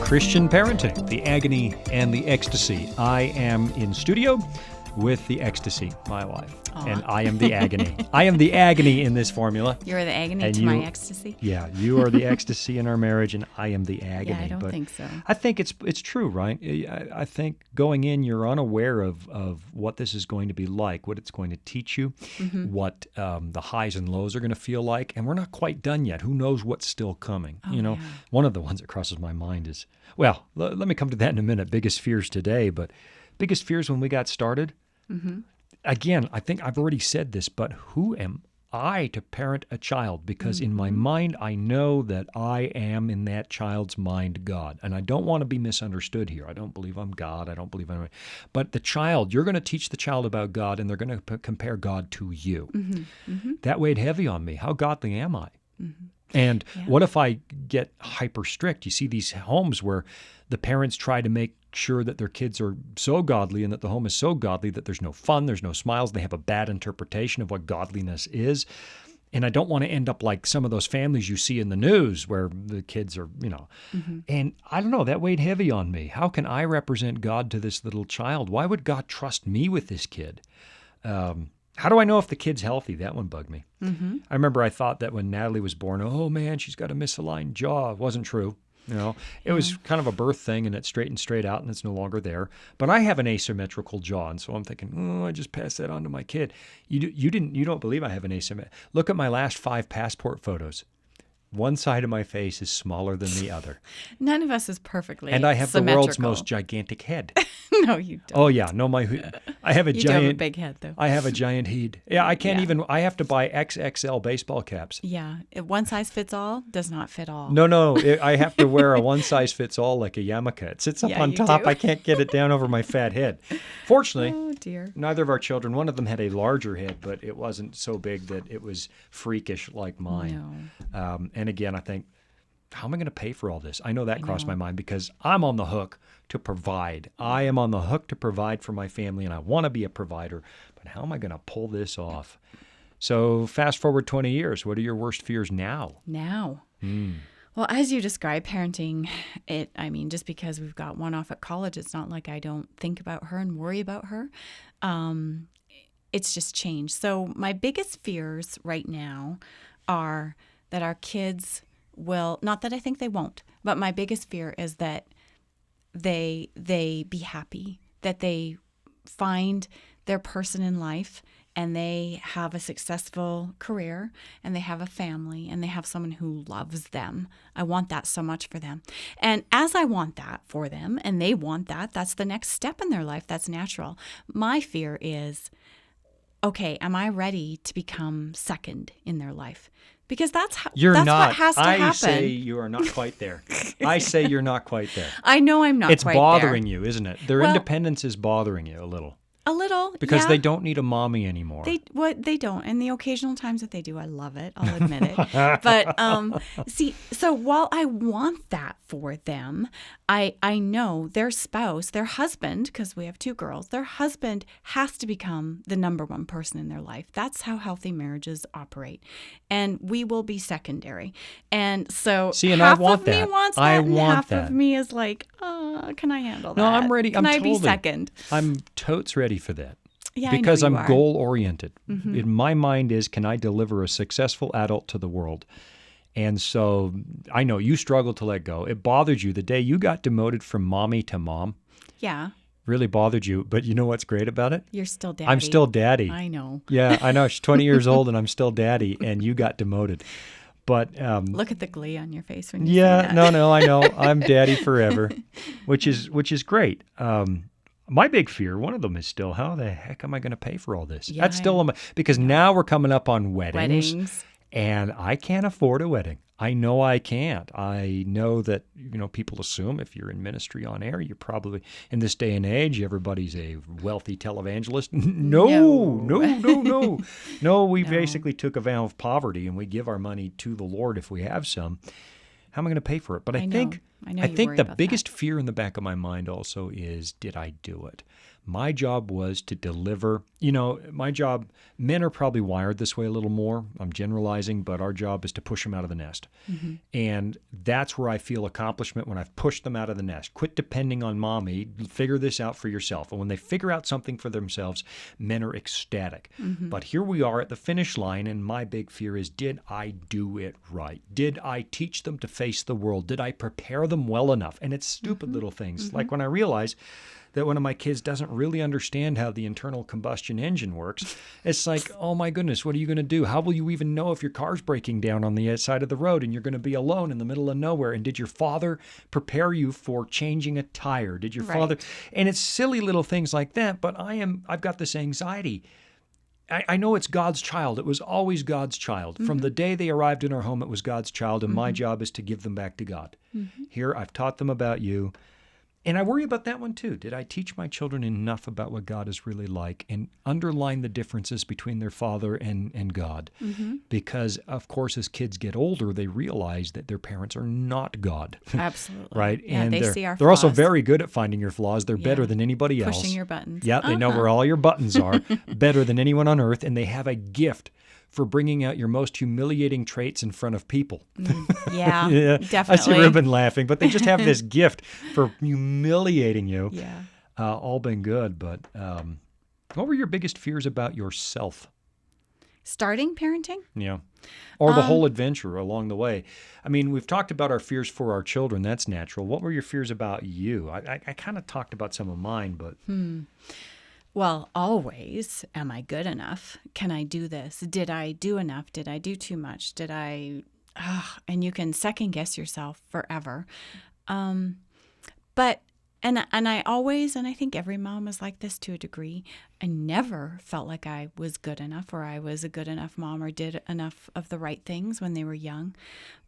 Christian Parenting, the Agony and the Ecstasy. I am in studio with the Ecstasy, my wife. Aw. And I am the Agony. I am the agony in this formula. You're the agony And to my you- ecstasy? Yeah, you are the ecstasy in our marriage, and I am the agony. Yeah, I don't but think so. I think it's true, right? I think going in, you're unaware of what this is going to be like, what it's going to teach you, what the highs and lows are going to feel like, and we're not quite done yet. Who knows what's still coming? Yeah. One of the ones that crosses my mind is, well, let me come to that in a minute. Biggest fears today, but biggest fears when we got started. Again, I think I've already said this, but who am I to parent a child? Because in my mind, I know that I am, in that child's mind, God. And I don't want to be misunderstood here. I don't believe I'm God. I don't believe I'm... But the child, you're going to teach the child about God, and they're going to compare God to you. That weighed heavy on me. How godly am I? And what if I get hyper strict? You see these homes where the parents try to make sure that their kids are so godly and that the home is so godly that there's no fun, there's no smiles, they have a bad interpretation of what godliness is. And I don't want to end up like some of those families you see in the news where the kids are, and I don't know, that weighed heavy on me. How can I represent God to this little child? Why would God trust me with this kid? How do I know if the kid's healthy? That one bugged me. I remember I thought that when Natalie was born, oh man, she's got a misaligned jaw. It wasn't true. It was kind of a birth thing, and it straightened straight out, and it's no longer there. But I have an asymmetrical jaw, and so I'm thinking, I just passed that on to my kid. You don't believe I have an asymmetrical. Look at my last 5 passport photos. One side of my face is smaller than the other. None of us is perfectly And I have the world's symmetrical. most gigantic head. No, you don't. Oh yeah, no, I have a You giant. do have a big head, though. I have a giant head. Yeah, I can't Yeah. even. I have to buy XXL baseball caps. Yeah, one size fits all does not fit all. No, I have to wear a one size fits all like a yarmulke. It sits up Yeah, on you top. do. I can't get it down over my fat head. Fortunately, Oh dear. neither of our children. One of them had a larger head, but it wasn't so big that it was freakish like mine. No. And again, I think, how am I going to pay for all this? I know that crossed my mind because I'm on the hook to provide. I am on the hook to provide for my family, and I want to be a provider. But how am I going to pull this off? So fast forward 20 years. What are your worst fears now? Now. Well, as you described, parenting, just because we've got one off at college, it's not like I don't think about her and worry about her. It's just changed. So my biggest fears right now are that our kids will, not that I think they won't, but my biggest fear is that they be happy, that they find their person in life and they have a successful career and they have a family and they have someone who loves them. I want that so much for them. And as I want that for them and they want that, that's the next step in their life. That's natural. My fear is, okay, am I ready to become second in their life? Because that's You're not. what has to I happen. say you are not quite there. I say you're not quite there. I know I'm not It's quite bothering there. you, isn't it? Their Well- independence is bothering you a little A little, because yeah. they don't need a mommy anymore. They don't, and the occasional times that they do, I love it. I'll admit it. But see, so while I want that for them, I know their spouse, their husband, because we have 2 girls, their husband has to become the number one person in their life. That's how healthy marriages operate, and we will be secondary. And so, See, and I half want of me that. wants that, I and want half that. of me is like, can I handle that? No, I'm ready. Can I'm I be totally- second? I'm totes ready for that. Yeah, I know because you I'm are. goal oriented. In my mind is, can I deliver a successful adult to the world? And so I know you struggle to let go. It bothered you the day you got demoted from mommy to mom. Yeah, Really bothered you. But you know what's great about it? you're still daddy. I'm still daddy. I know. Yeah, I know. She's 20 years old and I'm still daddy, and you got demoted. But Look at the glee on your face when you say yeah, that. no, I know. I'm daddy forever, which is great. My big fear, one of them is still, how the heck am I going to pay for all this? Yeah, That's still because now we're coming up on weddings. And I can't afford a wedding. I know I can't. I know that, people assume if you're in ministry on air, you're probably, in this day and age, everybody's a wealthy televangelist. No. No, we basically took a vow of poverty, and we give our money to the Lord if we have some. How am I going to pay for it? But I think the biggest fear in the back of my mind also is, did I do it? My job was to deliver. My job, men are probably wired this way a little more. I'm generalizing, but our job is to push them out of the nest. Mm-hmm. And that's where I feel accomplishment, when I've pushed them out of the nest. Quit depending on mommy. Figure this out for yourself. And when they figure out something for themselves, men are ecstatic. Mm-hmm. But here we are at the finish line, and my big fear is, did I do it right? Did I teach them to face the world? Did I prepare them well enough? And it's stupid little things. Like when I realize that one of my kids doesn't really understand how the internal combustion engine works. It's like, oh my goodness, what are you going to do? How will you even know if your car's breaking down on the side of the road and you're going to be alone in the middle of nowhere? And did your father prepare you for changing a tire? Did your father? And it's silly little things like that, but I've got this anxiety. I know it's God's child. It was always God's child. Mm-hmm. From the day they arrived in our home, it was God's child, and my job is to give them back to God. Mm-hmm. Here, I've taught them about you. And I worry about that one too. Did I teach my children enough about what God is really like and underline the differences between their father and God? Mm-hmm. Because, of course, as kids get older, they realize that their parents are not God. Absolutely. Right? Yeah, and they see our flaws. They're also very good at finding your flaws. They're better than anybody else. Pushing your buttons. Yeah, they know where all your buttons are, better than anyone on earth, and they have a gift for bringing out your most humiliating traits in front of people. Yeah, definitely. I see Ruben laughing, but they just have this gift for humiliating you. Yeah. All been good, but what were your biggest fears about yourself? Starting parenting? Yeah. Or the whole adventure along the way. I mean, we've talked about our fears for our children. That's natural. What were your fears about you? I kind of talked about some of mine, but... Well, always, am I good enough? Can I do this? Did I do enough? Did I do too much? And you can second guess yourself forever. But I always, and I think every mom is like this to a degree, I never felt like I was good enough, or I was a good enough mom, or did enough of the right things when they were young.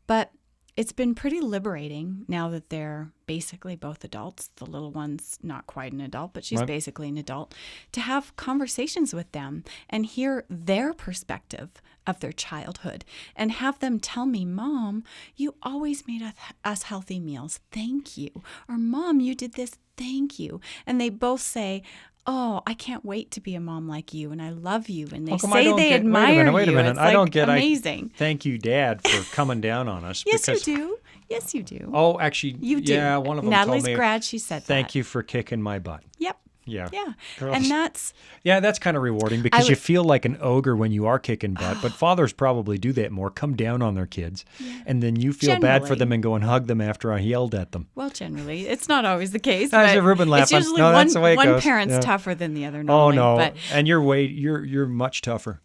But it's been pretty liberating now that they're basically both adults. The little one's not quite an adult, but she's basically an adult, to have conversations with them and hear their perspective of their childhood and have them tell me, Mom, you always made us healthy meals. Thank you. Or Mom, you did this. Thank you. And they both say, oh, I can't wait to be a mom like you, and I love you, and they say they admire you. Wait a minute. It's I don't get amazing. Thank you, Dad, for coming down on us. Yes, you do. Yes, you do. Oh, actually, you do. Yeah, one of them Natalie's told me. grad, she said Thank you for kicking my butt. Yep. Yeah. Yeah. Girls. And that's... Yeah, that's kind of rewarding because you feel like an ogre when you are kicking butt, but fathers probably do that more, come down on their kids, and then you feel bad for them and go and hug them after I yelled at them. Well, generally. It's not always the case. But Ruben laughing. It's usually no, that's the way it one goes. parent's tougher than the other normally. Oh, no. But... And you're much tougher.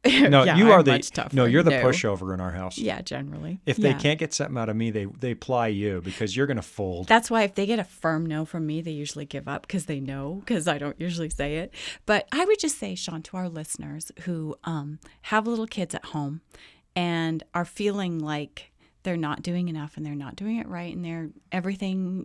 No, yeah, you are much tougher. No, you're the pushover in our house. Yeah, generally. If they can't get something out of me, they ply you because you're going to fold. That's why if they get a firm no from me, they usually give up because they know, because I don't usually say it. But I would just say, Sean, to our listeners who have little kids at home and are feeling like they're not doing enough and they're not doing it right and they're everything,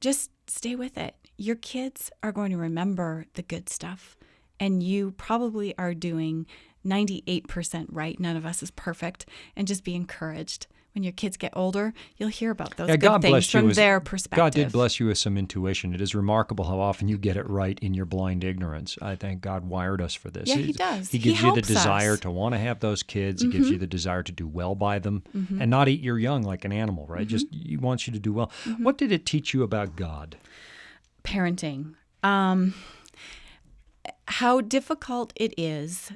just stay with it. Your kids are going to remember the good stuff, and you probably are doing 98% right. None of us is perfect. And just be encouraged. When your kids get older, you'll hear about those good things from their perspective. God did bless you with some intuition. It is remarkable how often you get it right in your blind ignorance. I think God wired us for this. Yeah, He does. He gives you the desire to want to have those kids. He gives you the desire to do well by them and not eat your young like an animal, right? Just He wants you to do well. What did it teach you about God? Parenting. How difficult it is.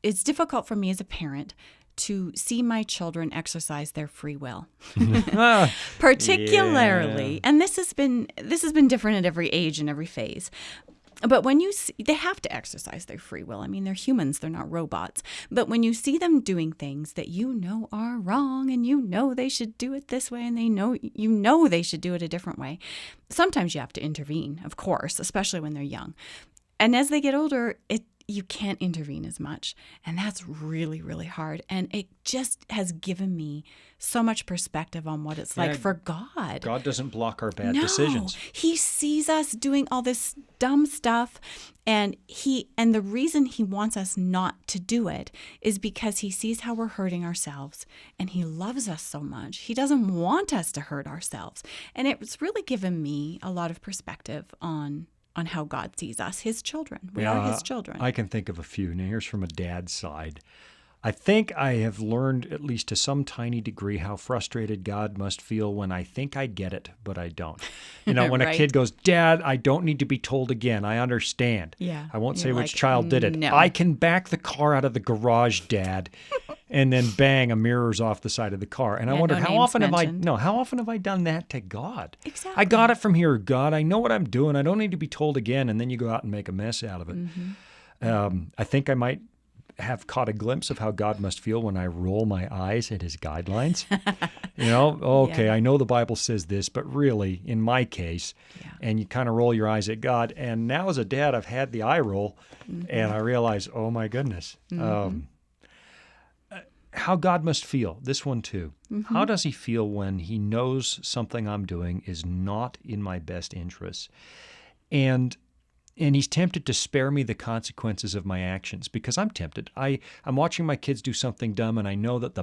It's difficult for me as a parent to see my children exercise their free will, particularly. And this has been different at every age and every phase. But when you see, they have to exercise their free will. I mean, they're humans, they're not robots. But when you see them doing things that are wrong, and they should do it this way, and they should do it a different way, sometimes you have to intervene, of course, especially when they're young. And as they get older, you can't intervene as much. And that's really, really hard. And it just has given me so much perspective on what it's like for God. God doesn't block our bad decisions. He sees us doing all this dumb stuff. And the reason he wants us not to do it is because he sees how we're hurting ourselves, and he loves us so much. He doesn't want us to hurt ourselves. And it's really given me a lot of perspective on how God sees us, his children. We are his children. I can think of a few. Now, here's from a dad's side. I think I have learned, at least to some tiny degree, how frustrated God must feel when I think I get it, but I don't. When Right. a kid goes, Dad, I don't need to be told again. I understand. Yeah. I won't say You're which like, child did it. no. I can back the car out of the garage, Dad. And then bang, a mirror's off the side of the car. And I Yeah, wondered, no how names often mentioned. how often have I done that to God? Exactly. I got it from here, God. I know what I'm doing. I don't need to be told again. And then you go out and make a mess out of it. Mm-hmm. I think I might have caught a glimpse of how God must feel when I roll my eyes at his guidelines. Okay, Yeah. I know the Bible says this, but really, in my case, and you kind of roll your eyes at God. And now as a dad, I've had the eye roll, and I realize, oh my goodness, how God must feel. This one too. How does he feel when he knows something I'm doing is not in my best interests? And he's tempted to spare me the consequences of my actions, because I'm tempted. I'm watching my kids do something dumb, and I know that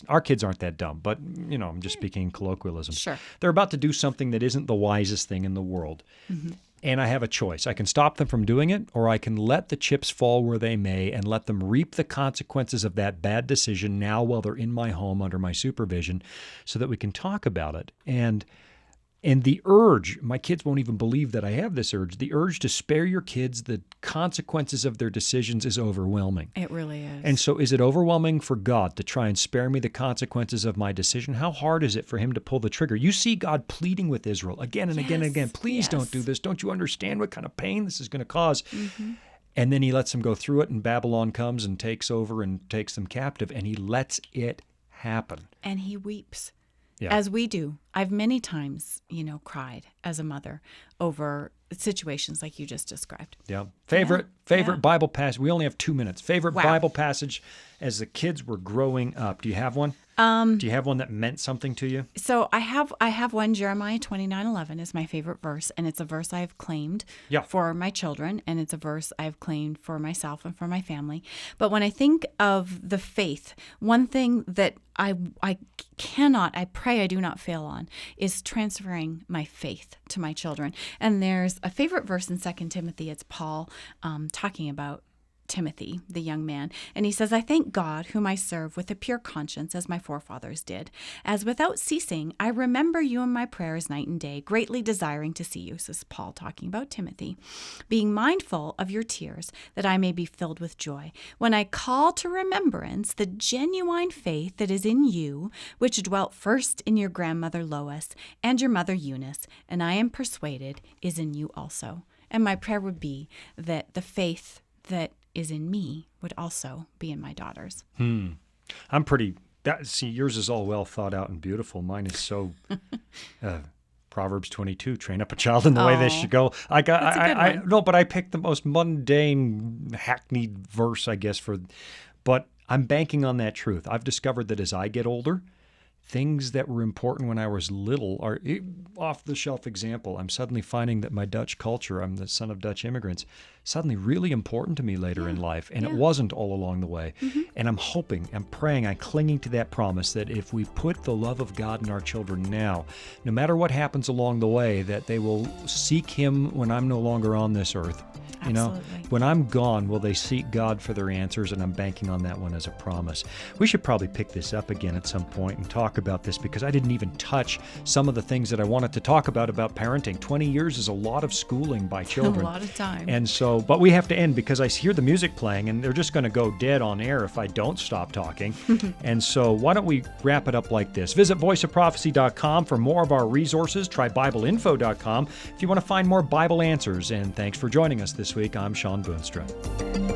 our kids aren't that dumb, but, I'm just speaking in colloquialism. Sure. They're about to do something that isn't the wisest thing in the world. And I have a choice. I can stop them from doing it, or I can let the chips fall where they may and let them reap the consequences of that bad decision now while they're in my home under my supervision, so that we can talk about it. And the urge, my kids won't even believe that I have this urge, the urge to spare your kids the consequences of their decisions is overwhelming. It really is. And so is it overwhelming for God to try and spare me the consequences of my decision? How hard is it for him to pull the trigger? You see God pleading with Israel again and again and again, please don't do this. Don't you understand what kind of pain this is going to cause? And then he lets them go through it, and Babylon comes and takes over and takes them captive, and he lets it happen. And he weeps. Yeah. As we do. I've many times, cried as a mother over situations like you just described. Yeah. Favorite Bible passage. We only have 2 minutes. Favorite Bible passage as the kids were growing up. Do you have one? Do you have one that meant something to you? So I have one. Jeremiah 29:11 is my favorite verse, and it's a verse I've claimed for my children, and it's a verse I've claimed for myself and for my family. But when I think of the faith, one thing that I pray I do not fail on is transferring my faith to my children. And there's a favorite verse in 2 Timothy. It's Paul talking about Timothy, the young man. And he says, I thank God, whom I serve with a pure conscience, as my forefathers did, as without ceasing I remember you in my prayers night and day, greatly desiring to see you. This is Paul talking about Timothy, being mindful of your tears, that I may be filled with joy, when I call to remembrance the genuine faith that is in you, which dwelt first in your grandmother Lois and your mother Eunice, and I am persuaded is in you also. And my prayer would be that the faith that is in me would also be in my daughters. I'm pretty. Yours is all well thought out and beautiful. Mine is so. Proverbs 22: train up a child in the way they should go. But I picked the most mundane, hackneyed verse, I guess, but I'm banking on that truth. I've discovered that as I get older, things that were important when I was little are off-the-shelf example. I'm suddenly finding that my Dutch culture, I'm the son of Dutch immigrants, suddenly really important to me later in life. And it wasn't all along the way. And I'm hoping, I'm praying, I'm clinging to that promise that if we put the love of God in our children now, no matter what happens along the way, that they will seek him when I'm no longer on this earth. When I'm gone, will they seek God for their answers? And I'm banking on that one as a promise. We should probably pick this up again at some point and talk about this, because I didn't even touch some of the things that I wanted to talk about parenting. 20 years is a lot of schooling by children. A lot of time. And so, but we have to end because I hear the music playing and they're just going to go dead on air if I don't stop talking. And so why don't we wrap it up like this? Visit voiceofprophecy.com for more of our resources. Try BibleInfo.com if you want to find more Bible answers. And thanks for joining us this week. I'm Sean Boonstra.